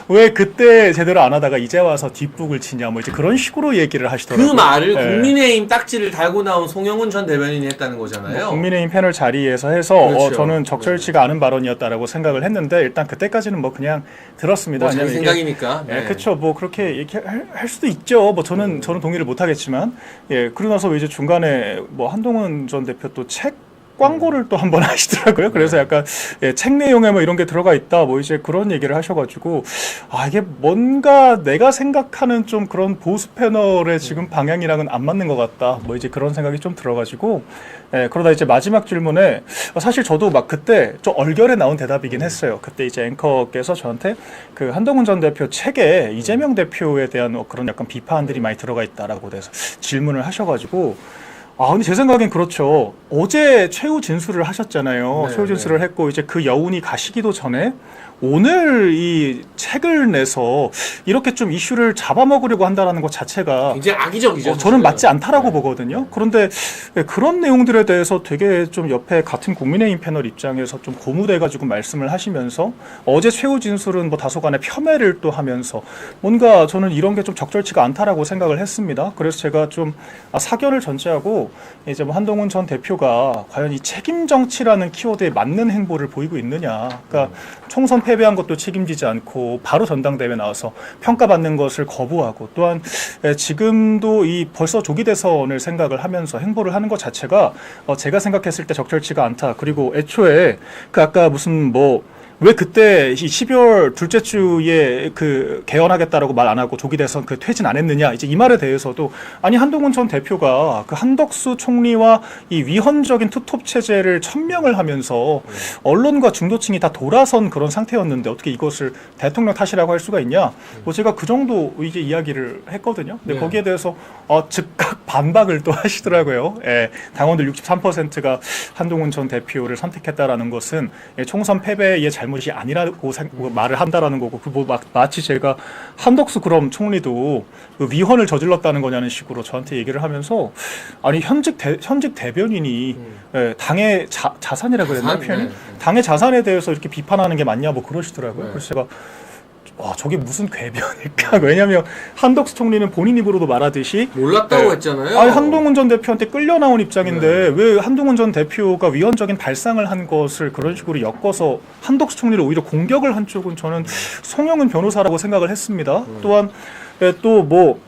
[SPEAKER 3] 왜 그때 제대로 안 하다가 이제 와서 뒷북을 치냐 뭐 이제 그런 식으로 얘기를 하시더라고요.
[SPEAKER 1] 그 말을
[SPEAKER 3] 네.
[SPEAKER 1] 국민의힘 딱지를 달고 나온 송영훈 전 대변인이 했다는 거잖아요.
[SPEAKER 3] 국민의힘 패널 자리에서 해서
[SPEAKER 1] 그렇죠.
[SPEAKER 3] 저는 적절치가 않은 발언이었다라고 생각을 했는데 일단 그때까지는 뭐 그냥 들었습니다.
[SPEAKER 1] 뭐 자기
[SPEAKER 3] 왜냐면 이게
[SPEAKER 1] 생각이니까. 네.
[SPEAKER 3] 그렇죠. 뭐 그렇게 얘기할 수도 있죠. 뭐 저는 동의를 못 하겠지만, 그러고 나서 이제 중간에 뭐 한동훈 전 대표 또 책 광고를 또 한 번 하시더라고요. 그래서 약간 책 내용에 뭐 이런 게 들어가 있다. 뭐 이제 그런 얘기를 하셔가지고 이게 뭔가 내가 생각하는 좀 그런 보수 패널의 지금 방향이랑은 안 맞는 것 같다. 뭐 이제 그런 생각이 좀 들어가지고 그러다 이제 마지막 질문에 사실 저도 막 그때 좀 얼결에 나온 대답이긴 했어요. 그때 이제 앵커께서 저한테 그 한동훈 전 대표 책에 이재명 대표에 대한 그런 약간 비판들이 많이 들어가 있다라고 돼서 질문을 하셔가지고 근데 제 생각엔 그렇죠. 어제 최후 진술을 하셨잖아요.
[SPEAKER 1] 네,
[SPEAKER 3] 최후 진술을 했고 이제 그 여운이 가시기도 전에 오늘 이 책을 내서 이렇게 좀 이슈를 잡아먹으려고 한다는 것 자체가
[SPEAKER 1] 굉장히 악의적이죠.
[SPEAKER 3] 저는 맞지 않다라고
[SPEAKER 1] 네.
[SPEAKER 3] 보거든요. 그런데 그런 내용들에 대해서 되게 좀 옆에 같은 국민의힘 패널 입장에서 좀 고무돼가지고 말씀을 하시면서 어제 최후 진술은 뭐 다소간의 폄훼를 또 하면서 뭔가 저는 이런 게 좀 적절치가 않다라고 생각을 했습니다. 그래서 제가 좀 사견을 전제하고 이제 뭐 한동훈 전 대표가 과연 이 책임 정치라는 키워드에 맞는 행보를 보이고 있느냐. 그러니까 총선 패배한 것도 책임지지 않고 바로 전당대회 나와서 평가받는 것을 거부하고 또한 지금도 이 벌써 조기 대선을 생각을 하면서 행보를 하는 것 자체가 제가 생각했을 때 적절치가 않다. 그리고 애초에 그 아까 무슨 뭐 왜 그때 이 12월 둘째 주에 그 개헌하겠다라고 말 안 하고 조기 대선 그 퇴진 안 했느냐 이제 이 말에 대해서도 아니 한동훈 전 대표가 그 한덕수 총리와 이 위헌적인 투톱 체제를 천명을 하면서 언론과 중도층이 다 돌아선 그런 상태였는데 어떻게 이것을 대통령 탓이라고 할 수가 있냐? 뭐 제가 그 정도 이제 이야기를 했거든요. 근데
[SPEAKER 1] 네.
[SPEAKER 3] 거기에 대해서 즉각 반박을 또 하시더라고요. 당원들 63%가 한동훈 전 대표를 선택했다라는 것은 총선 패배의 잘못이 아니라고 말을 한다라는 거고, 그 뭐 마치 제가 한덕수 그럼 총리도 그 위헌을 저질렀다는 거냐는 식으로 저한테 얘기를 하면서 아니 현직 대변인이 당의 자산이라고 그랬나
[SPEAKER 1] 자산?
[SPEAKER 3] 표현이
[SPEAKER 1] 네.
[SPEAKER 3] 당의 자산에 대해서 이렇게 비판하는 게 맞냐 뭐 그러시더라고요. 그래서 제가 저게 무슨 궤변일까? 왜냐하면 한덕수 총리는 본인 입으로도 말하듯이
[SPEAKER 1] 몰랐다고 했잖아요.
[SPEAKER 3] 아니 한동훈 전 대표한테 끌려 나온 입장인데 왜 한동훈 전 대표가 위헌적인 발상을 한 것을 그런 식으로 엮어서 한덕수 총리를 오히려 공격을 한 쪽은 저는 송영은 변호사라고 생각을 했습니다. 또한 또 뭐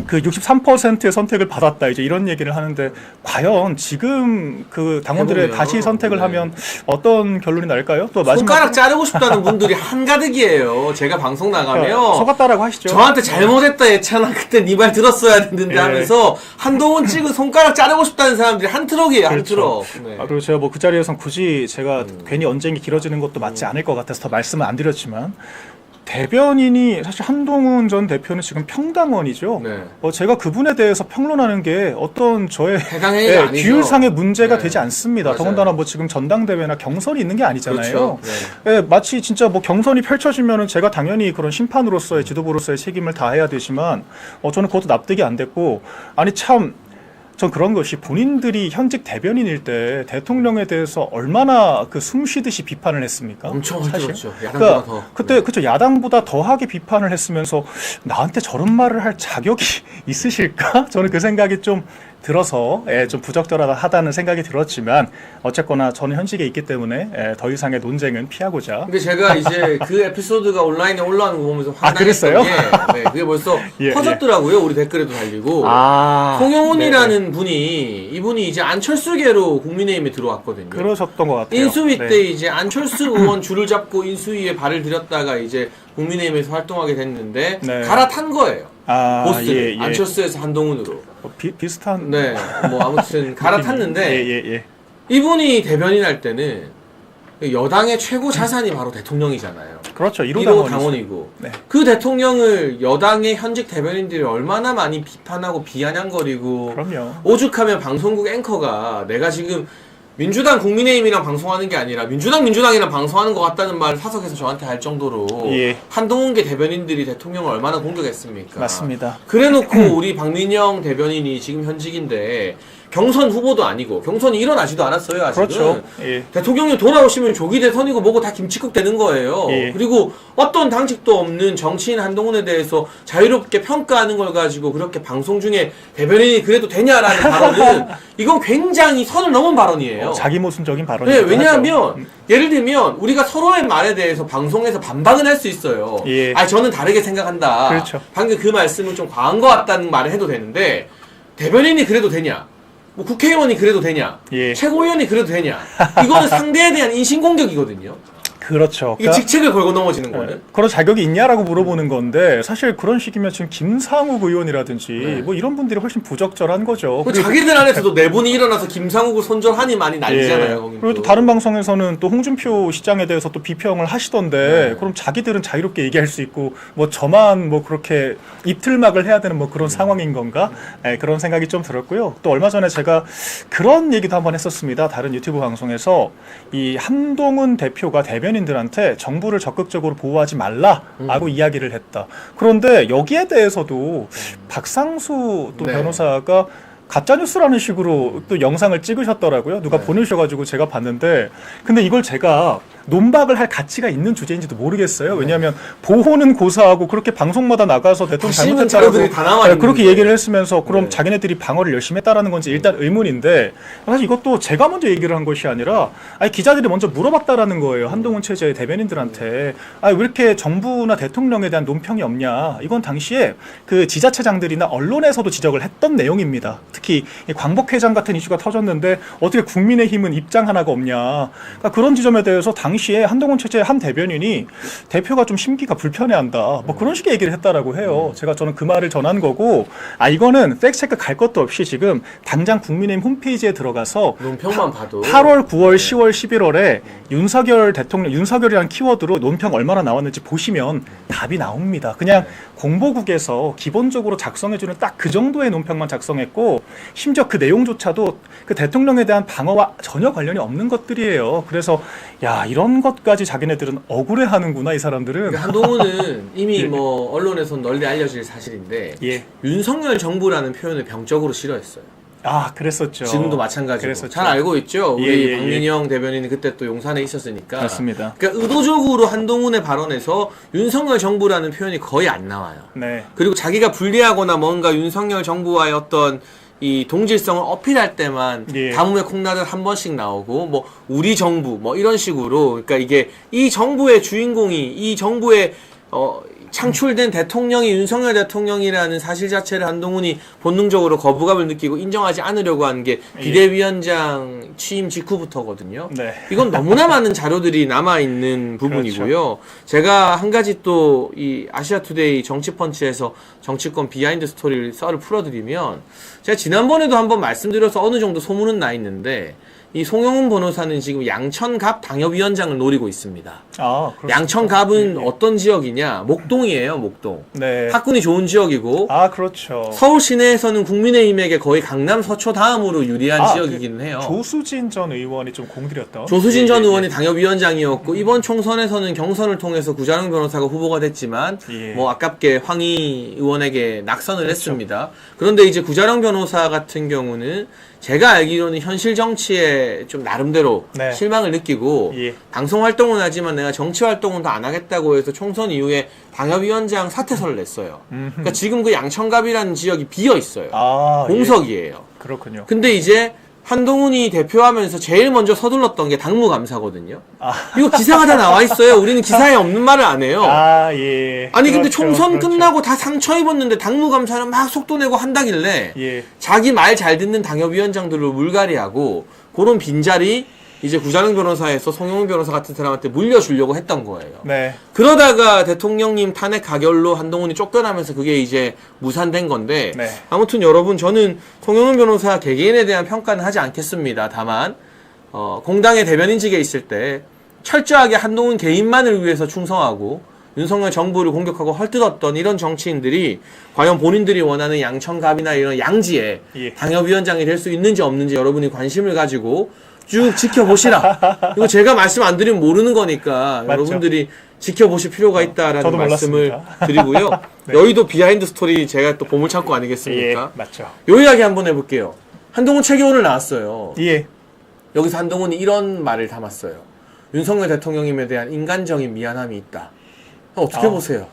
[SPEAKER 3] 그 63%의 선택을 받았다 이제 이런 얘기를 하는데 과연 지금 그 당원들의
[SPEAKER 1] 해보면,
[SPEAKER 3] 다시 선택을
[SPEAKER 1] 네.
[SPEAKER 3] 하면 어떤 결론이 날까요? 또 마지막
[SPEAKER 1] 손가락 자르고 싶다는 분들이 한가득이에요. 제가 방송 나가면
[SPEAKER 3] 속았다라고 하시죠.
[SPEAKER 1] 저한테 잘못했다 했잖아. 그때 네 말 들었어야 했는데 하면서 한동훈 찍은 손가락 자르고 싶다는 사람들이 한 트럭이에요. 한
[SPEAKER 3] 그렇죠.
[SPEAKER 1] 트럭. 네.
[SPEAKER 3] 그리고 제가 뭐 그 자리에선 굳이 제가 괜히 언쟁이 길어지는 것도 맞지 않을 것 같아서 더 말씀을 안 드렸지만 대변인이 사실 한동훈 전 대표는 지금 평당원이죠.
[SPEAKER 1] 네.
[SPEAKER 3] 제가 그분에 대해서 평론하는 게 어떤 저의
[SPEAKER 1] 해당 행위가 아니죠.
[SPEAKER 3] 규율상의 문제가
[SPEAKER 1] 네.
[SPEAKER 3] 되지 않습니다.
[SPEAKER 1] 맞아요.
[SPEAKER 3] 더군다나 뭐 지금 전당대회나 경선이 있는 게 아니잖아요.
[SPEAKER 1] 그렇죠. 네.
[SPEAKER 3] 마치 진짜 뭐 경선이 펼쳐지면은 제가 당연히 그런 심판으로서의 지도부로서의 책임을 다해야 되지만 저는 그것도 납득이 안 됐고 아니 참. 전 그런 것이 본인들이 현직 대변인일 때 대통령에 대해서 얼마나 그 숨쉬듯이 비판을 했습니까?
[SPEAKER 1] 엄청
[SPEAKER 3] 사실.
[SPEAKER 1] 힘들었죠. 야당보다
[SPEAKER 3] 그러니까
[SPEAKER 1] 더.
[SPEAKER 3] 그때 그쵸 야당보다 더하게 비판을 했으면서 나한테 저런 말을 할 자격이 있으실까? 저는 그 생각이 좀 들어서 좀 부적절하다는 생각이 들었지만 어쨌거나 저는 현직에 있기 때문에 더 이상의 논쟁은 피하고자.
[SPEAKER 1] 근데 제가 이제 그 에피소드가 온라인에 올라오는 거 보면서
[SPEAKER 3] 그랬어요?
[SPEAKER 1] 황당했던 게 그게 벌써
[SPEAKER 3] 예,
[SPEAKER 1] 퍼졌더라고요. 우리 댓글에도 달리고. 송영훈이라는 분이 이분이 이제 안철수계로 국민의힘에 들어왔거든요.
[SPEAKER 3] 그러셨던 것 같아요.
[SPEAKER 1] 인수위
[SPEAKER 3] 네.
[SPEAKER 1] 때 이제 안철수 의원 줄을 잡고 인수위에 발을 들였다가 이제 국민의힘에서 활동하게 됐는데
[SPEAKER 3] 네.
[SPEAKER 1] 갈아탄 거예요. 보스를
[SPEAKER 3] 예.
[SPEAKER 1] 안철수에서 한동훈으로.
[SPEAKER 3] 비슷한.
[SPEAKER 1] 네, 뭐 아무튼 갈아탔는데
[SPEAKER 3] 예.
[SPEAKER 1] 이분이 대변인 할 때는 여당의 최고 자산이 바로 대통령이잖아요.
[SPEAKER 3] 그렇죠. 1호
[SPEAKER 1] 1호
[SPEAKER 3] 당원이죠.
[SPEAKER 1] 당원이고
[SPEAKER 3] 네.
[SPEAKER 1] 그 대통령을 여당의 현직 대변인들이 얼마나 많이 비판하고 비아냥거리고
[SPEAKER 3] 그럼요.
[SPEAKER 1] 오죽하면 방송국 앵커가 내가 지금 민주당 국민의힘이랑 방송하는 게 아니라 민주당이랑 방송하는 것 같다는 말을 사석에서 저한테 할 정도로
[SPEAKER 3] 예.
[SPEAKER 1] 한동훈계 대변인들이 대통령을 얼마나 공격했습니까?
[SPEAKER 3] 맞습니다.
[SPEAKER 1] 그래놓고 우리 박민영 대변인이 지금 현직인데 경선 후보도 아니고 경선이 일어나지도 않았어요 아직은.
[SPEAKER 3] 그렇죠. 예.
[SPEAKER 1] 대통령이 돌아오시면 조기 대선이고 뭐고 다 김칫국 되는 거예요.
[SPEAKER 3] 예.
[SPEAKER 1] 그리고 어떤 당직도 없는 정치인 한동훈에 대해서 자유롭게 평가하는 걸 가지고 그렇게 방송 중에 대변인이 그래도 되냐라는 발언은 이건 굉장히 선을 넘은 발언이에요.
[SPEAKER 3] 자기 모순적인 발언이죠.
[SPEAKER 1] 네, 왜냐하면 예를 들면 우리가 서로의 말에 대해서 방송에서 반박은 할 수 있어요.
[SPEAKER 3] 예.
[SPEAKER 1] 저는 다르게 생각한다.
[SPEAKER 3] 그렇죠.
[SPEAKER 1] 방금 그 말씀은 좀 과한 것 같다는 말을 해도 되는데 대변인이 그래도 되냐? 뭐 국회의원이 그래도 되냐?
[SPEAKER 3] 예.
[SPEAKER 1] 최고위원이 그래도 되냐? 이거는 상대에 대한 인신공격이거든요.
[SPEAKER 3] 그렇죠.
[SPEAKER 1] 이게 직책을 걸고 넘어지는 거는.
[SPEAKER 3] 그런 자격이 있냐라고 물어보는 건데 사실 그런 식이면 지금 김상욱 의원이라든지 뭐 이런 분들이 훨씬 부적절한 거죠.
[SPEAKER 1] 그 자기들 안에서도 내분이 일어나서 김상욱을 손절하니 많이 난리잖아요. 거긴
[SPEAKER 3] 그리고 또 다른 방송에서는 또 홍준표 시장에 대해서 또 비평을 하시던데 그럼 자기들은 자유롭게 얘기할 수 있고 뭐 저만 뭐 그렇게 입틀막을 해야 되는 뭐 그런 상황인 건가? 그런 생각이 좀 들었고요. 또 얼마 전에 제가 그런 얘기도 한번 했었습니다. 다른 유튜브 방송에서 이 한동훈 대표가 대변인들한테 정부를 적극적으로 보호하지 말라라고 이야기를 했다. 그런데 여기에 대해서도 박상수 또
[SPEAKER 1] 네.
[SPEAKER 3] 변호사가 가짜뉴스라는 식으로 또 영상을 찍으셨더라고요. 누가 보내주셔가지고 제가 봤는데 근데 이걸 제가 논박을 할 가치가 있는 주제인지도 모르겠어요. 왜냐하면 보호는 고사하고 그렇게 방송마다 나가서 대통령
[SPEAKER 1] 다시는
[SPEAKER 3] 잘못했다고
[SPEAKER 1] 자료들이 다 나와 있는데.
[SPEAKER 3] 그렇게 얘기를 했으면서 그럼
[SPEAKER 1] 네.
[SPEAKER 3] 자기네들이 방어를 열심히 했다라는 건지 일단 의문인데 사실 이것도 제가 먼저 얘기를 한 것이 아니라 기자들이 먼저 물어봤다라는 거예요. 한동훈 체제의 대변인들한테 왜 이렇게 정부나 대통령에 대한 논평이 없냐. 이건 당시에 그 지자체장들이나 언론에서도 지적을 했던 내용입니다. 특히 이 광복회장 같은 이슈가 터졌는데 어떻게 국민의힘은 입장 하나가 없냐. 그러니까 그런 지점에 대해서 당시에 한동훈 체제의 한 대변인이 대표가 좀 심기가 불편해한다. 뭐 그런 식의 얘기를 했다라고 해요. 저는 그 말을 전한 거고 이거는 팩트체크 갈 것도 없이 지금 당장 국민의힘 홈페이지에 들어가서
[SPEAKER 1] 논평만 봐도
[SPEAKER 3] 8월, 9월, 10월, 11월에 윤석열 대통령, 윤석열이라는 키워드로 논평 얼마나 나왔는지 보시면 답이 나옵니다. 그냥 공보국에서 기본적으로 작성해주는 딱 그 정도의 논평만 작성했고 심지어 그 내용조차도 그 대통령에 대한 방어와 전혀 관련이 없는 것들이에요. 그래서 이런 것까지 자기네들은 억울해하는구나 이 사람들은.
[SPEAKER 1] 그러니까 한동훈은 이미 뭐 언론에선 널리 알려질 사실인데
[SPEAKER 3] 예.
[SPEAKER 1] 윤석열 정부라는 표현을 병적으로 싫어했어요.
[SPEAKER 3] 그랬었죠.
[SPEAKER 1] 지금도 마찬가지고
[SPEAKER 3] 그랬었죠.
[SPEAKER 1] 잘 알고 있죠. 우리
[SPEAKER 3] 예.
[SPEAKER 1] 박민영 대변인이 그때 또 용산에 있었으니까.
[SPEAKER 3] 맞습니다.
[SPEAKER 1] 그러니까 의도적으로 한동훈의 발언에서 윤석열 정부라는 표현이 거의 안 나와요.
[SPEAKER 3] 네.
[SPEAKER 1] 그리고 자기가 불리하거나 뭔가 윤석열 정부와의 어떤 이 동질성을 어필할 때만
[SPEAKER 3] 예.
[SPEAKER 1] 가뭄에 콩나듯 한 번씩 나오고 뭐 우리 정부 뭐 이런 식으로 그러니까 이게 이 정부의 주인공이 이 정부의 창출된 대통령이 윤석열 대통령이라는 사실 자체를 한동훈이 본능적으로 거부감을 느끼고 인정하지 않으려고 한 게 비대위원장 취임 직후부터거든요.
[SPEAKER 3] 네.
[SPEAKER 1] 이건 너무나 많은 자료들이 남아있는 부분이고요.
[SPEAKER 3] 그렇죠.
[SPEAKER 1] 제가 한 가지 또 이 아시아투데이 정치펀치에서 정치권 비하인드 스토리를 썰을 풀어드리면 제가 지난번에도 한번 말씀드려서 어느 정도 소문은 나 있는데 이 송영훈 변호사는 지금 양천갑 당협위원장을 노리고 있습니다. 양천갑은 어떤 지역이냐? 목동이에요, 목동.
[SPEAKER 3] 네.
[SPEAKER 1] 학군이 좋은 지역이고
[SPEAKER 3] 그렇죠.
[SPEAKER 1] 서울 시내에서는 국민의힘에게 거의 강남 서초 다음으로 유리한 지역이기는 해요.
[SPEAKER 3] 조수진 전 의원이 좀 공들였던.
[SPEAKER 1] 조수진 전 의원이 당협위원장이었고 이번 총선에서는 경선을 통해서 구자룡 변호사가 후보가 됐지만 뭐 아깝게 황희 의원에게 낙선을 했습니다. 그런데 이제 구자룡 변호사 같은 경우는 제가 알기로는 현실 정치에 좀 나름대로 실망을 느끼고 방송 활동은 하지만 내가 정치 활동은 더 안 하겠다고 해서 총선 이후에 당협위원장 사퇴서를 냈어요. 그러니까 지금 그 양천갑이라는 지역이 비어 있어요. 공석이에요.
[SPEAKER 3] 그렇군요.
[SPEAKER 1] 근데 이제 한동훈이 대표하면서 제일 먼저 서둘렀던 게 당무감사거든요. 이거 기사가 다 나와 있어요. 우리는 기사에 없는 말을 안 해요.
[SPEAKER 3] 예.
[SPEAKER 1] 아니 근데
[SPEAKER 3] 그렇죠,
[SPEAKER 1] 총선
[SPEAKER 3] 그렇죠.
[SPEAKER 1] 끝나고 다 상처 입었는데 당무감사는 막 속도 내고 한다길래
[SPEAKER 3] 예.
[SPEAKER 1] 자기 말 잘 듣는 당협위원장들을 물갈이하고 그런 빈자리 이제 구자능 변호사에서 송영훈 변호사 같은 사람한테 물려주려고 했던 거예요.
[SPEAKER 3] 네.
[SPEAKER 1] 그러다가 대통령님 탄핵 가결로 한동훈이 쫓겨나면서 그게 이제 무산된 건데
[SPEAKER 3] 네.
[SPEAKER 1] 아무튼 여러분 저는 송영훈 변호사 개개인에 대한 평가는 하지 않겠습니다. 다만 공당의 대변인직에 있을 때 철저하게 한동훈 개인만을 위해서 충성하고 윤석열 정부를 공격하고 헐뜯었던 이런 정치인들이 과연 본인들이 원하는 양천갑이나 이런 양지에
[SPEAKER 3] 예.
[SPEAKER 1] 당협위원장이 될 수 있는지 없는지 여러분이 관심을 가지고 쭉 지켜보시라. 이거 제가 말씀 안 드리면 모르는 거니까
[SPEAKER 3] 맞죠.
[SPEAKER 1] 여러분들이 지켜보실 필요가 있다라는
[SPEAKER 3] 저도
[SPEAKER 1] 말씀을
[SPEAKER 3] 몰랐습니다.
[SPEAKER 1] 드리고요.
[SPEAKER 3] 네.
[SPEAKER 1] 여의도 비하인드 스토리 제가 또 보물창고
[SPEAKER 3] 예.
[SPEAKER 1] 아니겠습니까?
[SPEAKER 3] 맞죠.
[SPEAKER 1] 요 이야기 한번 해볼게요. 한동훈 책이 오늘 나왔어요.
[SPEAKER 3] 예.
[SPEAKER 1] 여기서 한동훈이 이런 말을 담았어요. 윤석열 대통령님에 대한 인간적인 미안함이 있다. 어떻게 보세요?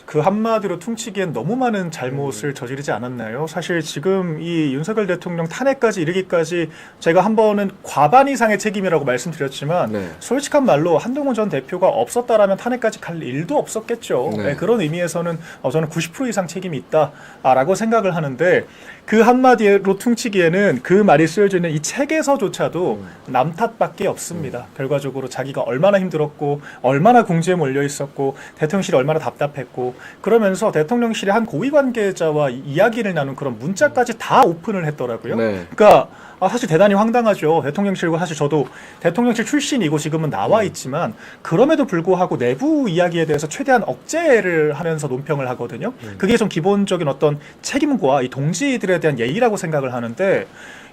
[SPEAKER 3] 그 한마디로 퉁치기엔 너무 많은 잘못을 저지르지 않았나요? 사실 지금 이 윤석열 대통령 탄핵까지 이르기까지 제가 한 번은 과반 이상의 책임이라고 말씀드렸지만
[SPEAKER 1] 네.
[SPEAKER 3] 솔직한 말로 한동훈 전 대표가 없었다라면 탄핵까지 갈 일도 없었겠죠.
[SPEAKER 1] 네.
[SPEAKER 3] 네, 그런 의미에서는 저는 90% 이상 책임이 있다라고 생각을 하는데 그 한마디로 퉁치기에는 그 말이 쓰여져 있는 이 책에서조차도 남 탓밖에 없습니다. 결과적으로 자기가 얼마나 힘들었고 얼마나 궁지에 몰려 있었고 대통령실이 얼마나 답답했고 그러면서 대통령실의 한 고위 관계자와 이야기를 나눈 그런 문자까지 다 오픈을 했더라고요.
[SPEAKER 1] 네.
[SPEAKER 3] 그러니까 사실 대단히 황당하죠. 대통령실과 사실 저도 대통령실 출신이고 지금은 나와 있지만 그럼에도 불구하고 내부 이야기에 대해서 최대한 억제를 하면서 논평을 하거든요. 그게 좀 기본적인 어떤 책임과 이 동지들에 대한 예의라고 생각을 하는데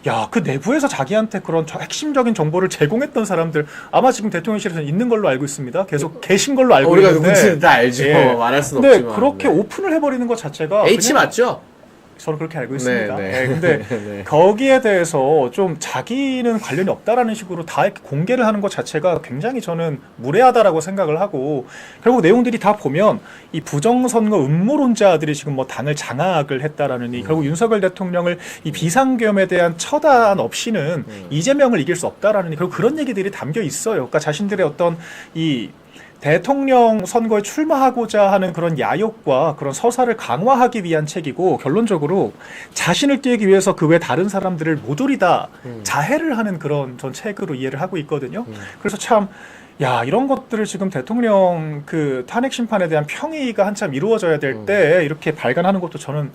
[SPEAKER 3] 야, 그 내부에서 자기한테 그런 핵심적인 정보를 제공했던 사람들 아마 지금 대통령실에서 있는 걸로 알고 있습니다. 계속 계신 걸로 알고
[SPEAKER 1] 우리가
[SPEAKER 3] 있는데
[SPEAKER 1] 누군지는 다 알죠.
[SPEAKER 3] 예.
[SPEAKER 1] 말할 수는
[SPEAKER 3] 근데
[SPEAKER 1] 없지만.
[SPEAKER 3] 그렇게
[SPEAKER 1] 네.
[SPEAKER 3] 오픈을 해버리는 것 자체가
[SPEAKER 1] H
[SPEAKER 3] 그냥
[SPEAKER 1] 맞죠?
[SPEAKER 3] 저는 그렇게 알고 있습니다.
[SPEAKER 1] 네,
[SPEAKER 3] 네,
[SPEAKER 1] 네.
[SPEAKER 3] 근데
[SPEAKER 1] 네.
[SPEAKER 3] 거기에 대해서 좀 자기는 관련이 없다라는 식으로 다 이렇게 공개를 하는 것 자체가 굉장히 저는 무례하다라고 생각을 하고 결국 내용들이 다 보면 이 부정선거 음모론자들이 지금 뭐 당을 장악을 했다라느니 결국 윤석열 대통령을 이 비상계엄에 대한 처단 없이는 이재명을 이길 수 없다라느니 결국 그런 얘기들이 담겨 있어요. 그러니까 자신들의 어떤 이 대통령 선거에 출마하고자 하는 그런 야욕과 그런 서사를 강화하기 위한 책이고 결론적으로 자신을 띄우기 위해서 그 외 다른 사람들을 모조리 다 자해를 하는 그런 전 책으로 이해를 하고 있거든요. 그래서 참 야, 이런 것들을 지금 대통령 그 탄핵 심판에 대한 평의가 한참 이루어져야 될 때 이렇게 발간하는 것도 저는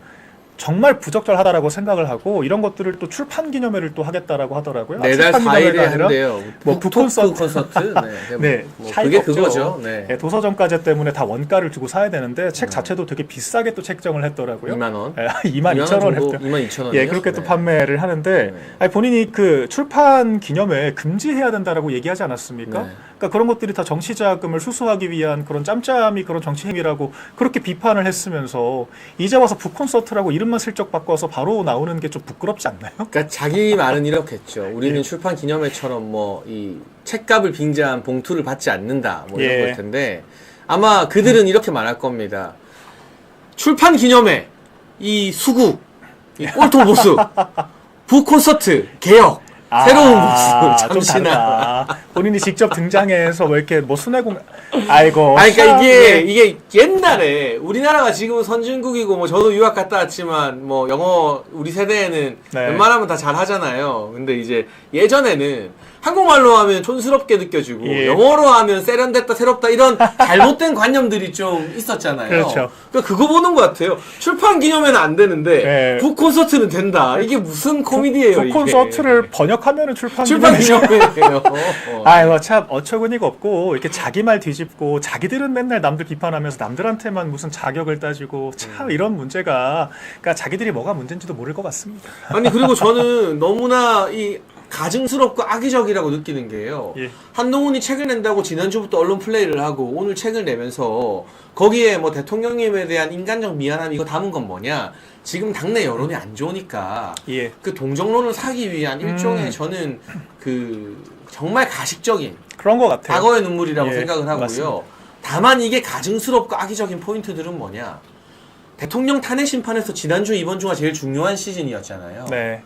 [SPEAKER 3] 정말 부적절하다라고 생각을 하고 이런 것들을 또 출판 기념회를 또 하겠다라고 하더라고요.
[SPEAKER 1] 내달
[SPEAKER 3] 출판
[SPEAKER 1] 4일에
[SPEAKER 3] 기념회가 아니라
[SPEAKER 1] 한대요.
[SPEAKER 3] 뭐 북콘서트.
[SPEAKER 1] 콘서트. 네.
[SPEAKER 3] 네,
[SPEAKER 1] 뭐
[SPEAKER 3] 차이가
[SPEAKER 1] 그게
[SPEAKER 3] 없죠.
[SPEAKER 1] 그거죠. 네.
[SPEAKER 3] 네, 도서점가제 때문에 다 원가를 주고 사야 되는데 책 자체도 되게 비싸게 또 책정을 했더라고요.
[SPEAKER 1] 2만 원.
[SPEAKER 3] 22,000원 했대요.
[SPEAKER 1] 22,000원.
[SPEAKER 3] 예, 그렇게 또 판매를 하는데
[SPEAKER 1] 네.
[SPEAKER 3] 아니, 본인이 그 출판 기념회 금지해야 된다라고 얘기하지 않았습니까?
[SPEAKER 1] 네.
[SPEAKER 3] 그러니까 그런 것들이 다 정치 자금을 수수하기 위한 그런 짬짬이 그런 정치 행위라고 그렇게 비판을 했으면서 이제 와서 북콘서트라고 이름만 슬쩍 바꿔서 바로 나오는 게 좀 부끄럽지 않나요?
[SPEAKER 1] 그러니까 자기 말은 이렇겠죠. 우리는
[SPEAKER 3] 예.
[SPEAKER 1] 출판 기념회처럼 뭐 이 책값을 빙자한 봉투를 받지 않는다. 뭐 이런
[SPEAKER 3] 예.
[SPEAKER 1] 걸 텐데 아마 그들은 이렇게 말할 겁니다. 출판 기념회, 이 수구, 이 꼴통보수, 북콘서트, 개혁, 새로운 모습,
[SPEAKER 3] 좀
[SPEAKER 1] 잠시나.
[SPEAKER 3] 다르다. 본인이 직접 등장해서 뭐 이렇게 뭐 순회공 아이고.
[SPEAKER 1] 아니, 그러니까
[SPEAKER 3] 참,
[SPEAKER 1] 이게 옛날에 우리나라가 지금은 선진국이고 뭐 저도 유학 갔다 왔지만 뭐 영어 우리 세대에는
[SPEAKER 3] 네.
[SPEAKER 1] 웬만하면 다 잘 하잖아요. 근데 이제 예전에는 한국말로 하면 촌스럽게 느껴지고
[SPEAKER 3] 예.
[SPEAKER 1] 영어로 하면 세련됐다 새롭다 이런 잘못된 관념들이 좀 있었잖아요.
[SPEAKER 3] 그렇죠.
[SPEAKER 1] 그러니까 그거 보는 것 같아요. 출판 기념회는 안 되는데
[SPEAKER 3] 네.
[SPEAKER 1] 북콘서트는 된다. 이게 무슨 코미디예요? 이게.
[SPEAKER 3] 북콘서트를 번역하면은 출판
[SPEAKER 1] 출판
[SPEAKER 3] 기념회.
[SPEAKER 1] 기념회예요.
[SPEAKER 3] 아이고 참 어처구니가 없고 이렇게 자기 말 뒤집고 자기들은 맨날 남들 비판하면서 남들한테만 무슨 자격을 따지고 참 이런 문제가 그러니까 자기들이 뭐가 문제인지도 모를 것 같습니다.
[SPEAKER 1] 아니 그리고 저는 너무나 이 가증스럽고 악의적이라고 느끼는 게요.
[SPEAKER 3] 예.
[SPEAKER 1] 한동훈이 책을 낸다고 지난주부터 언론 플레이를 하고 오늘 책을 내면서 거기에 뭐 대통령님에 대한 인간적 미안함 이거 담은 건 뭐냐? 지금 당내 여론이 안 좋으니까
[SPEAKER 3] 예.
[SPEAKER 1] 그 동정론을 사기 위한 일종의 저는 그 정말 가식적인
[SPEAKER 3] 그런 것 같아요.
[SPEAKER 1] 악어의 눈물이라고
[SPEAKER 3] 예,
[SPEAKER 1] 생각을 하고요.
[SPEAKER 3] 맞습니다.
[SPEAKER 1] 다만 이게 가증스럽고 악의적인 포인트들은 뭐냐? 대통령 탄핵 심판에서 지난주 이번 주가 제일 중요한 시즌이었잖아요.
[SPEAKER 3] 네.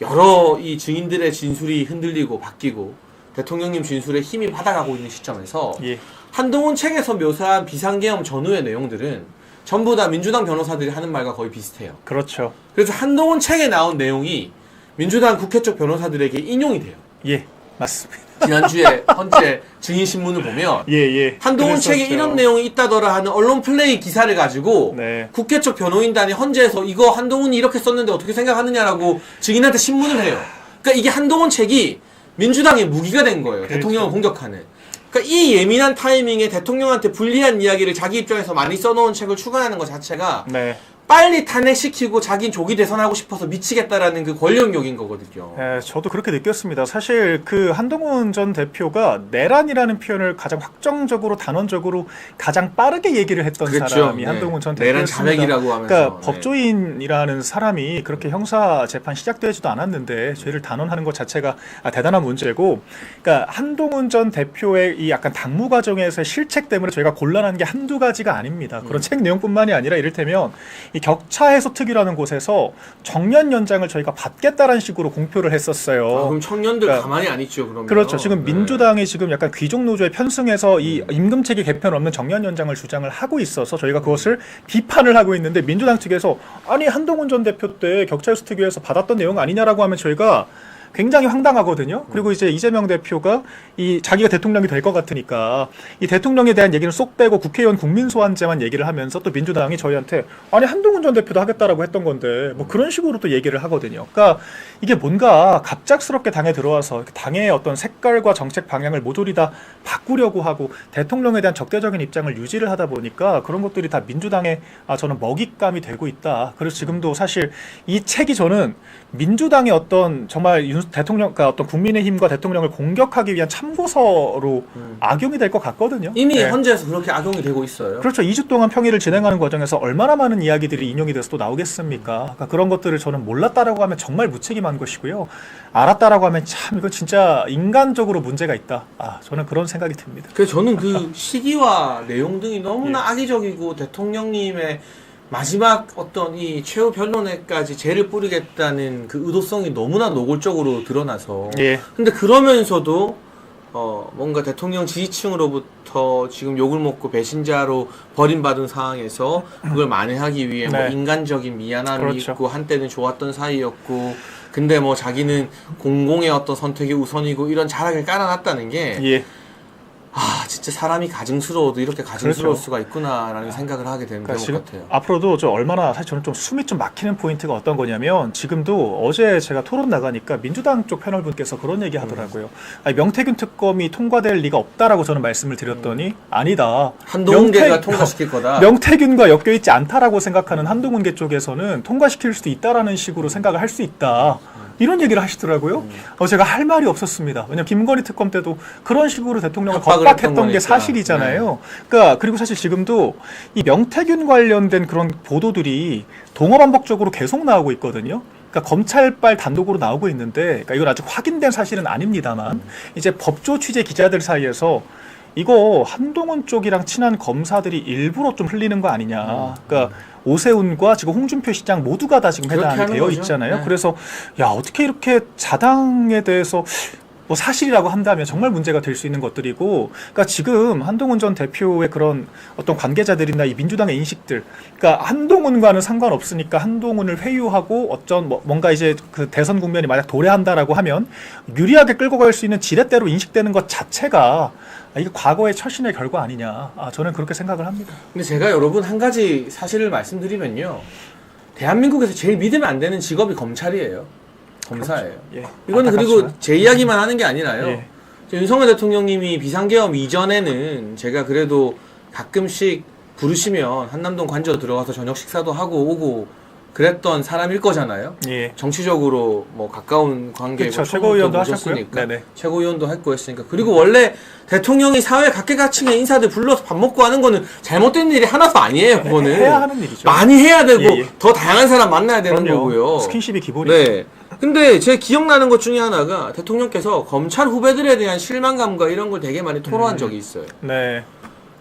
[SPEAKER 1] 여러 이 증인들의 진술이 흔들리고 바뀌고 대통령님 진술에 힘이 받아가고 있는 시점에서
[SPEAKER 3] 예.
[SPEAKER 1] 한동훈 책에서 묘사한 비상계엄 전후의 내용들은 전부 다 민주당 변호사들이 하는 말과 거의 비슷해요.
[SPEAKER 3] 그렇죠.
[SPEAKER 1] 그래서 한동훈 책에 나온 내용이 민주당 국회 쪽 변호사들에게 인용이 돼요.
[SPEAKER 3] 예, 맞습니다.
[SPEAKER 1] 지난주에 헌재 증인신문을 보면
[SPEAKER 3] 예, 예.
[SPEAKER 1] 한동훈 책에
[SPEAKER 3] 그랬었죠.
[SPEAKER 1] 이런 내용이 있다더라 하는 언론 플레이 기사를 가지고
[SPEAKER 3] 네.
[SPEAKER 1] 국회 쪽 변호인단이 헌재에서 이거 한동훈이 이렇게 썼는데 어떻게 생각하느냐라고 증인한테 신문을 해요. 그러니까 이게 한동훈 책이 민주당의 무기가 된 거예요.
[SPEAKER 3] 그렇죠.
[SPEAKER 1] 대통령을 공격하는. 그러니까 이 예민한 타이밍에 대통령한테 불리한 이야기를 자기 입장에서 많이 써놓은 책을 출간하는 것 자체가
[SPEAKER 3] 네.
[SPEAKER 1] 빨리 탄핵시키고 자긴 조기 대선하고 싶어서 미치겠다라는 그 권력욕인 거거든요.
[SPEAKER 3] 예, 저도 그렇게 느꼈습니다. 사실 그 한동훈 전 대표가 내란이라는 표현을 가장 확정적으로 단언적으로 가장 빠르게 얘기를 했던
[SPEAKER 1] 그렇죠.
[SPEAKER 3] 사람이
[SPEAKER 1] 네.
[SPEAKER 3] 한동훈 전
[SPEAKER 1] 내란
[SPEAKER 3] 대표였습니다.
[SPEAKER 1] 자백이라고 하면서.
[SPEAKER 3] 그러니까
[SPEAKER 1] 네.
[SPEAKER 3] 법조인이라는 사람이 그렇게 형사 재판 시작되지도 않았는데 죄를 단언하는 것 자체가 대단한 문제고, 그러니까 한동훈 전 대표의 이 약간 당무 과정에서의 실책 때문에 저희가 곤란한 게 한두 가지가 아닙니다. 그런 책 내용뿐만이 아니라 이를테면 이 격차 해소 특위라는 곳에서 정년 연장을 저희가 받겠다라는 식으로 공표를 했었어요.
[SPEAKER 1] 그럼 청년들
[SPEAKER 3] 그러니까
[SPEAKER 1] 가만히 안 있죠, 그러면.
[SPEAKER 3] 그렇죠. 지금
[SPEAKER 1] 네.
[SPEAKER 3] 민주당이 지금 약간 귀족 노조에 편승해서 이 임금체계 개편 없는 정년 연장을 주장을 하고 있어서 저희가 그것을 비판을 하고 있는데, 민주당 측에서 아니 한동훈 전 대표 때 격차 해소 특위에서 받았던 내용 아니냐라고 하면 저희가 굉장히 황당하거든요. 그리고 이제 이재명 대표가 이 자기가 대통령이 될 것 같으니까 이 대통령에 대한 얘기는 쏙 빼고 국회의원 국민소환제만 얘기를 하면서 또 민주당이 저희한테 아니 한동훈 전 대표도 하겠다라고 했던 건데 뭐 그런 식으로 또 얘기를 하거든요. 그러니까 이게 뭔가 갑작스럽게 당에 들어와서 당의 어떤 색깔과 정책 방향을 모조리 다 바꾸려고 하고 대통령에 대한 적대적인 입장을 유지를 하다 보니까 그런 것들이 다 민주당의 저는 먹잇감이 되고 있다. 그래서 지금도 사실 이 책이 저는 민주당의 어떤 정말 대통령, 그러니까 어떤 국민의힘과 대통령을 공격하기 위한 참고서로 악용이 될 것 같거든요.
[SPEAKER 1] 이미
[SPEAKER 3] 네.
[SPEAKER 1] 헌재에서 그렇게 악용이 되고 있어요.
[SPEAKER 3] 그렇죠. 2주 동안 평의를 진행하는 과정에서 얼마나 많은 이야기들이 인용이 돼서 또 나오겠습니까? 그러니까 그런 것들을 저는 몰랐다라고 하면 정말 무책임한 것이고요. 알았다라고 하면 참 이건 진짜 인간적으로 문제가 있다. 저는 그런 생각이 듭니다.
[SPEAKER 1] 그래서 저는 그 시기와 내용 등이 너무나
[SPEAKER 3] 예.
[SPEAKER 1] 악의적이고 대통령님의 마지막 어떤 이 최후 변론에까지 죄를 뿌리겠다는 그 의도성이 너무나 노골적으로 드러나서.
[SPEAKER 3] 예.
[SPEAKER 1] 근데 그러면서도 뭔가 대통령 지지층으로부터 지금 욕을 먹고 배신자로 버림받은 상황에서 그걸 만회하기 위해 뭐
[SPEAKER 3] 네.
[SPEAKER 1] 인간적인 미안함이
[SPEAKER 3] 그렇죠.
[SPEAKER 1] 있고 한때는 좋았던 사이였고 근데 뭐 자기는 공공의 어떤 선택이 우선이고 이런 자락을 깔아놨다는 게
[SPEAKER 3] 예.
[SPEAKER 1] 진짜 사람이 가증스러워도 이렇게 가증스러울
[SPEAKER 3] 그렇죠.
[SPEAKER 1] 수가 있구나라는 생각을 하게 되는
[SPEAKER 3] 그러니까
[SPEAKER 1] 대목
[SPEAKER 3] 지금
[SPEAKER 1] 같아요.
[SPEAKER 3] 앞으로도 저 얼마나 사실 저는 좀 숨이 좀 막히는 포인트가 어떤 거냐면, 지금도 어제 제가 토론 나가니까 민주당 쪽 패널분께서 그런 얘기 하더라고요. 아니, 명태균 특검이 통과될 리가 없다라고 저는 말씀을 드렸더니 아니다.
[SPEAKER 1] 한동훈계가 통과시킬 거다.
[SPEAKER 3] 명태균과 엮여있지 않다라고 생각하는 한동훈계 쪽에서는 통과시킬 수도 있다라는 식으로 생각을 할 수 있다. 이런 얘기를 하시더라고요. 제가 할 말이 없었습니다. 왜냐면 김건희 특검 때도 그런 식으로 대통령을
[SPEAKER 1] 협박을
[SPEAKER 3] 겁박했던
[SPEAKER 1] 했던
[SPEAKER 3] 게
[SPEAKER 1] 거니까.
[SPEAKER 3] 사실이잖아요. 그러니까 그리고 사실 지금도 이 명태균 관련된 그런 보도들이 동어반복적으로 계속 나오고 있거든요. 그러니까 검찰발 단독으로 나오고 있는데, 그러니까 이건 아직 확인된 사실은 아닙니다만 이제 법조 취재 기자들 사이에서 이거 한동훈 쪽이랑 친한 검사들이 일부러 좀 흘리는 거 아니냐. 그러니까 오세훈과 지금 홍준표 시장 모두가 다 지금
[SPEAKER 1] 그렇게
[SPEAKER 3] 해당이
[SPEAKER 1] 하는
[SPEAKER 3] 되어
[SPEAKER 1] 거죠.
[SPEAKER 3] 있잖아요.
[SPEAKER 1] 네.
[SPEAKER 3] 그래서 야, 어떻게 이렇게 자당에 대해서 뭐 사실이라고 한다면 정말 문제가 될 수 있는 것들이고, 그러니까 지금 한동훈 전 대표의 그런 어떤 관계자들이나 이 민주당의 인식들, 그러니까 한동훈과는 상관없으니까 한동훈을 회유하고 어쩐 뭔가 이제 그 대선 국면이 만약 도래한다라고 하면 유리하게 끌고 갈 수 있는 지렛대로 인식되는 것 자체가 이게 과거의 처신의 결과 아니냐. 저는 그렇게 생각을 합니다.
[SPEAKER 1] 근데 제가 여러분 한 가지 사실을 말씀드리면요. 대한민국에서 제일 믿으면 안 되는 직업이 검찰이에요. 검사예요.
[SPEAKER 3] 예.
[SPEAKER 1] 이거는 그리고
[SPEAKER 3] 안타깝지만.
[SPEAKER 1] 제 이야기만 하는 게 아니라요.
[SPEAKER 3] 예.
[SPEAKER 1] 윤석열 대통령님이 비상계엄 이전에는 제가 그래도 가끔씩 부르시면 한남동 관저 들어가서 저녁 식사도 하고 오고 그랬던 사람일 거잖아요.
[SPEAKER 3] 예.
[SPEAKER 1] 정치적으로 뭐 가까운 관계고
[SPEAKER 3] 그쵸, 최고위원도 하셨고요.
[SPEAKER 1] 모셨으니까.
[SPEAKER 3] 네네.
[SPEAKER 1] 최고위원도 했고 했으니까. 그리고 원래 대통령이 사회 각계각층의 인사들 불러서 밥 먹고 하는 거는 잘못된 일이 하나도 아니에요. 그거는
[SPEAKER 3] 해야 하는 일이죠.
[SPEAKER 1] 많이 해야 되고
[SPEAKER 3] 예, 예.
[SPEAKER 1] 더 다양한 사람 만나야 되는
[SPEAKER 3] 그럼요.
[SPEAKER 1] 거고요.
[SPEAKER 3] 스킨십이 기본이죠.
[SPEAKER 1] 네. 근데 제 기억나는 것 중에 하나가 대통령께서 검찰 후배들에 대한 실망감과 이런 걸 되게 많이 토로한 적이 있어요.
[SPEAKER 3] 네.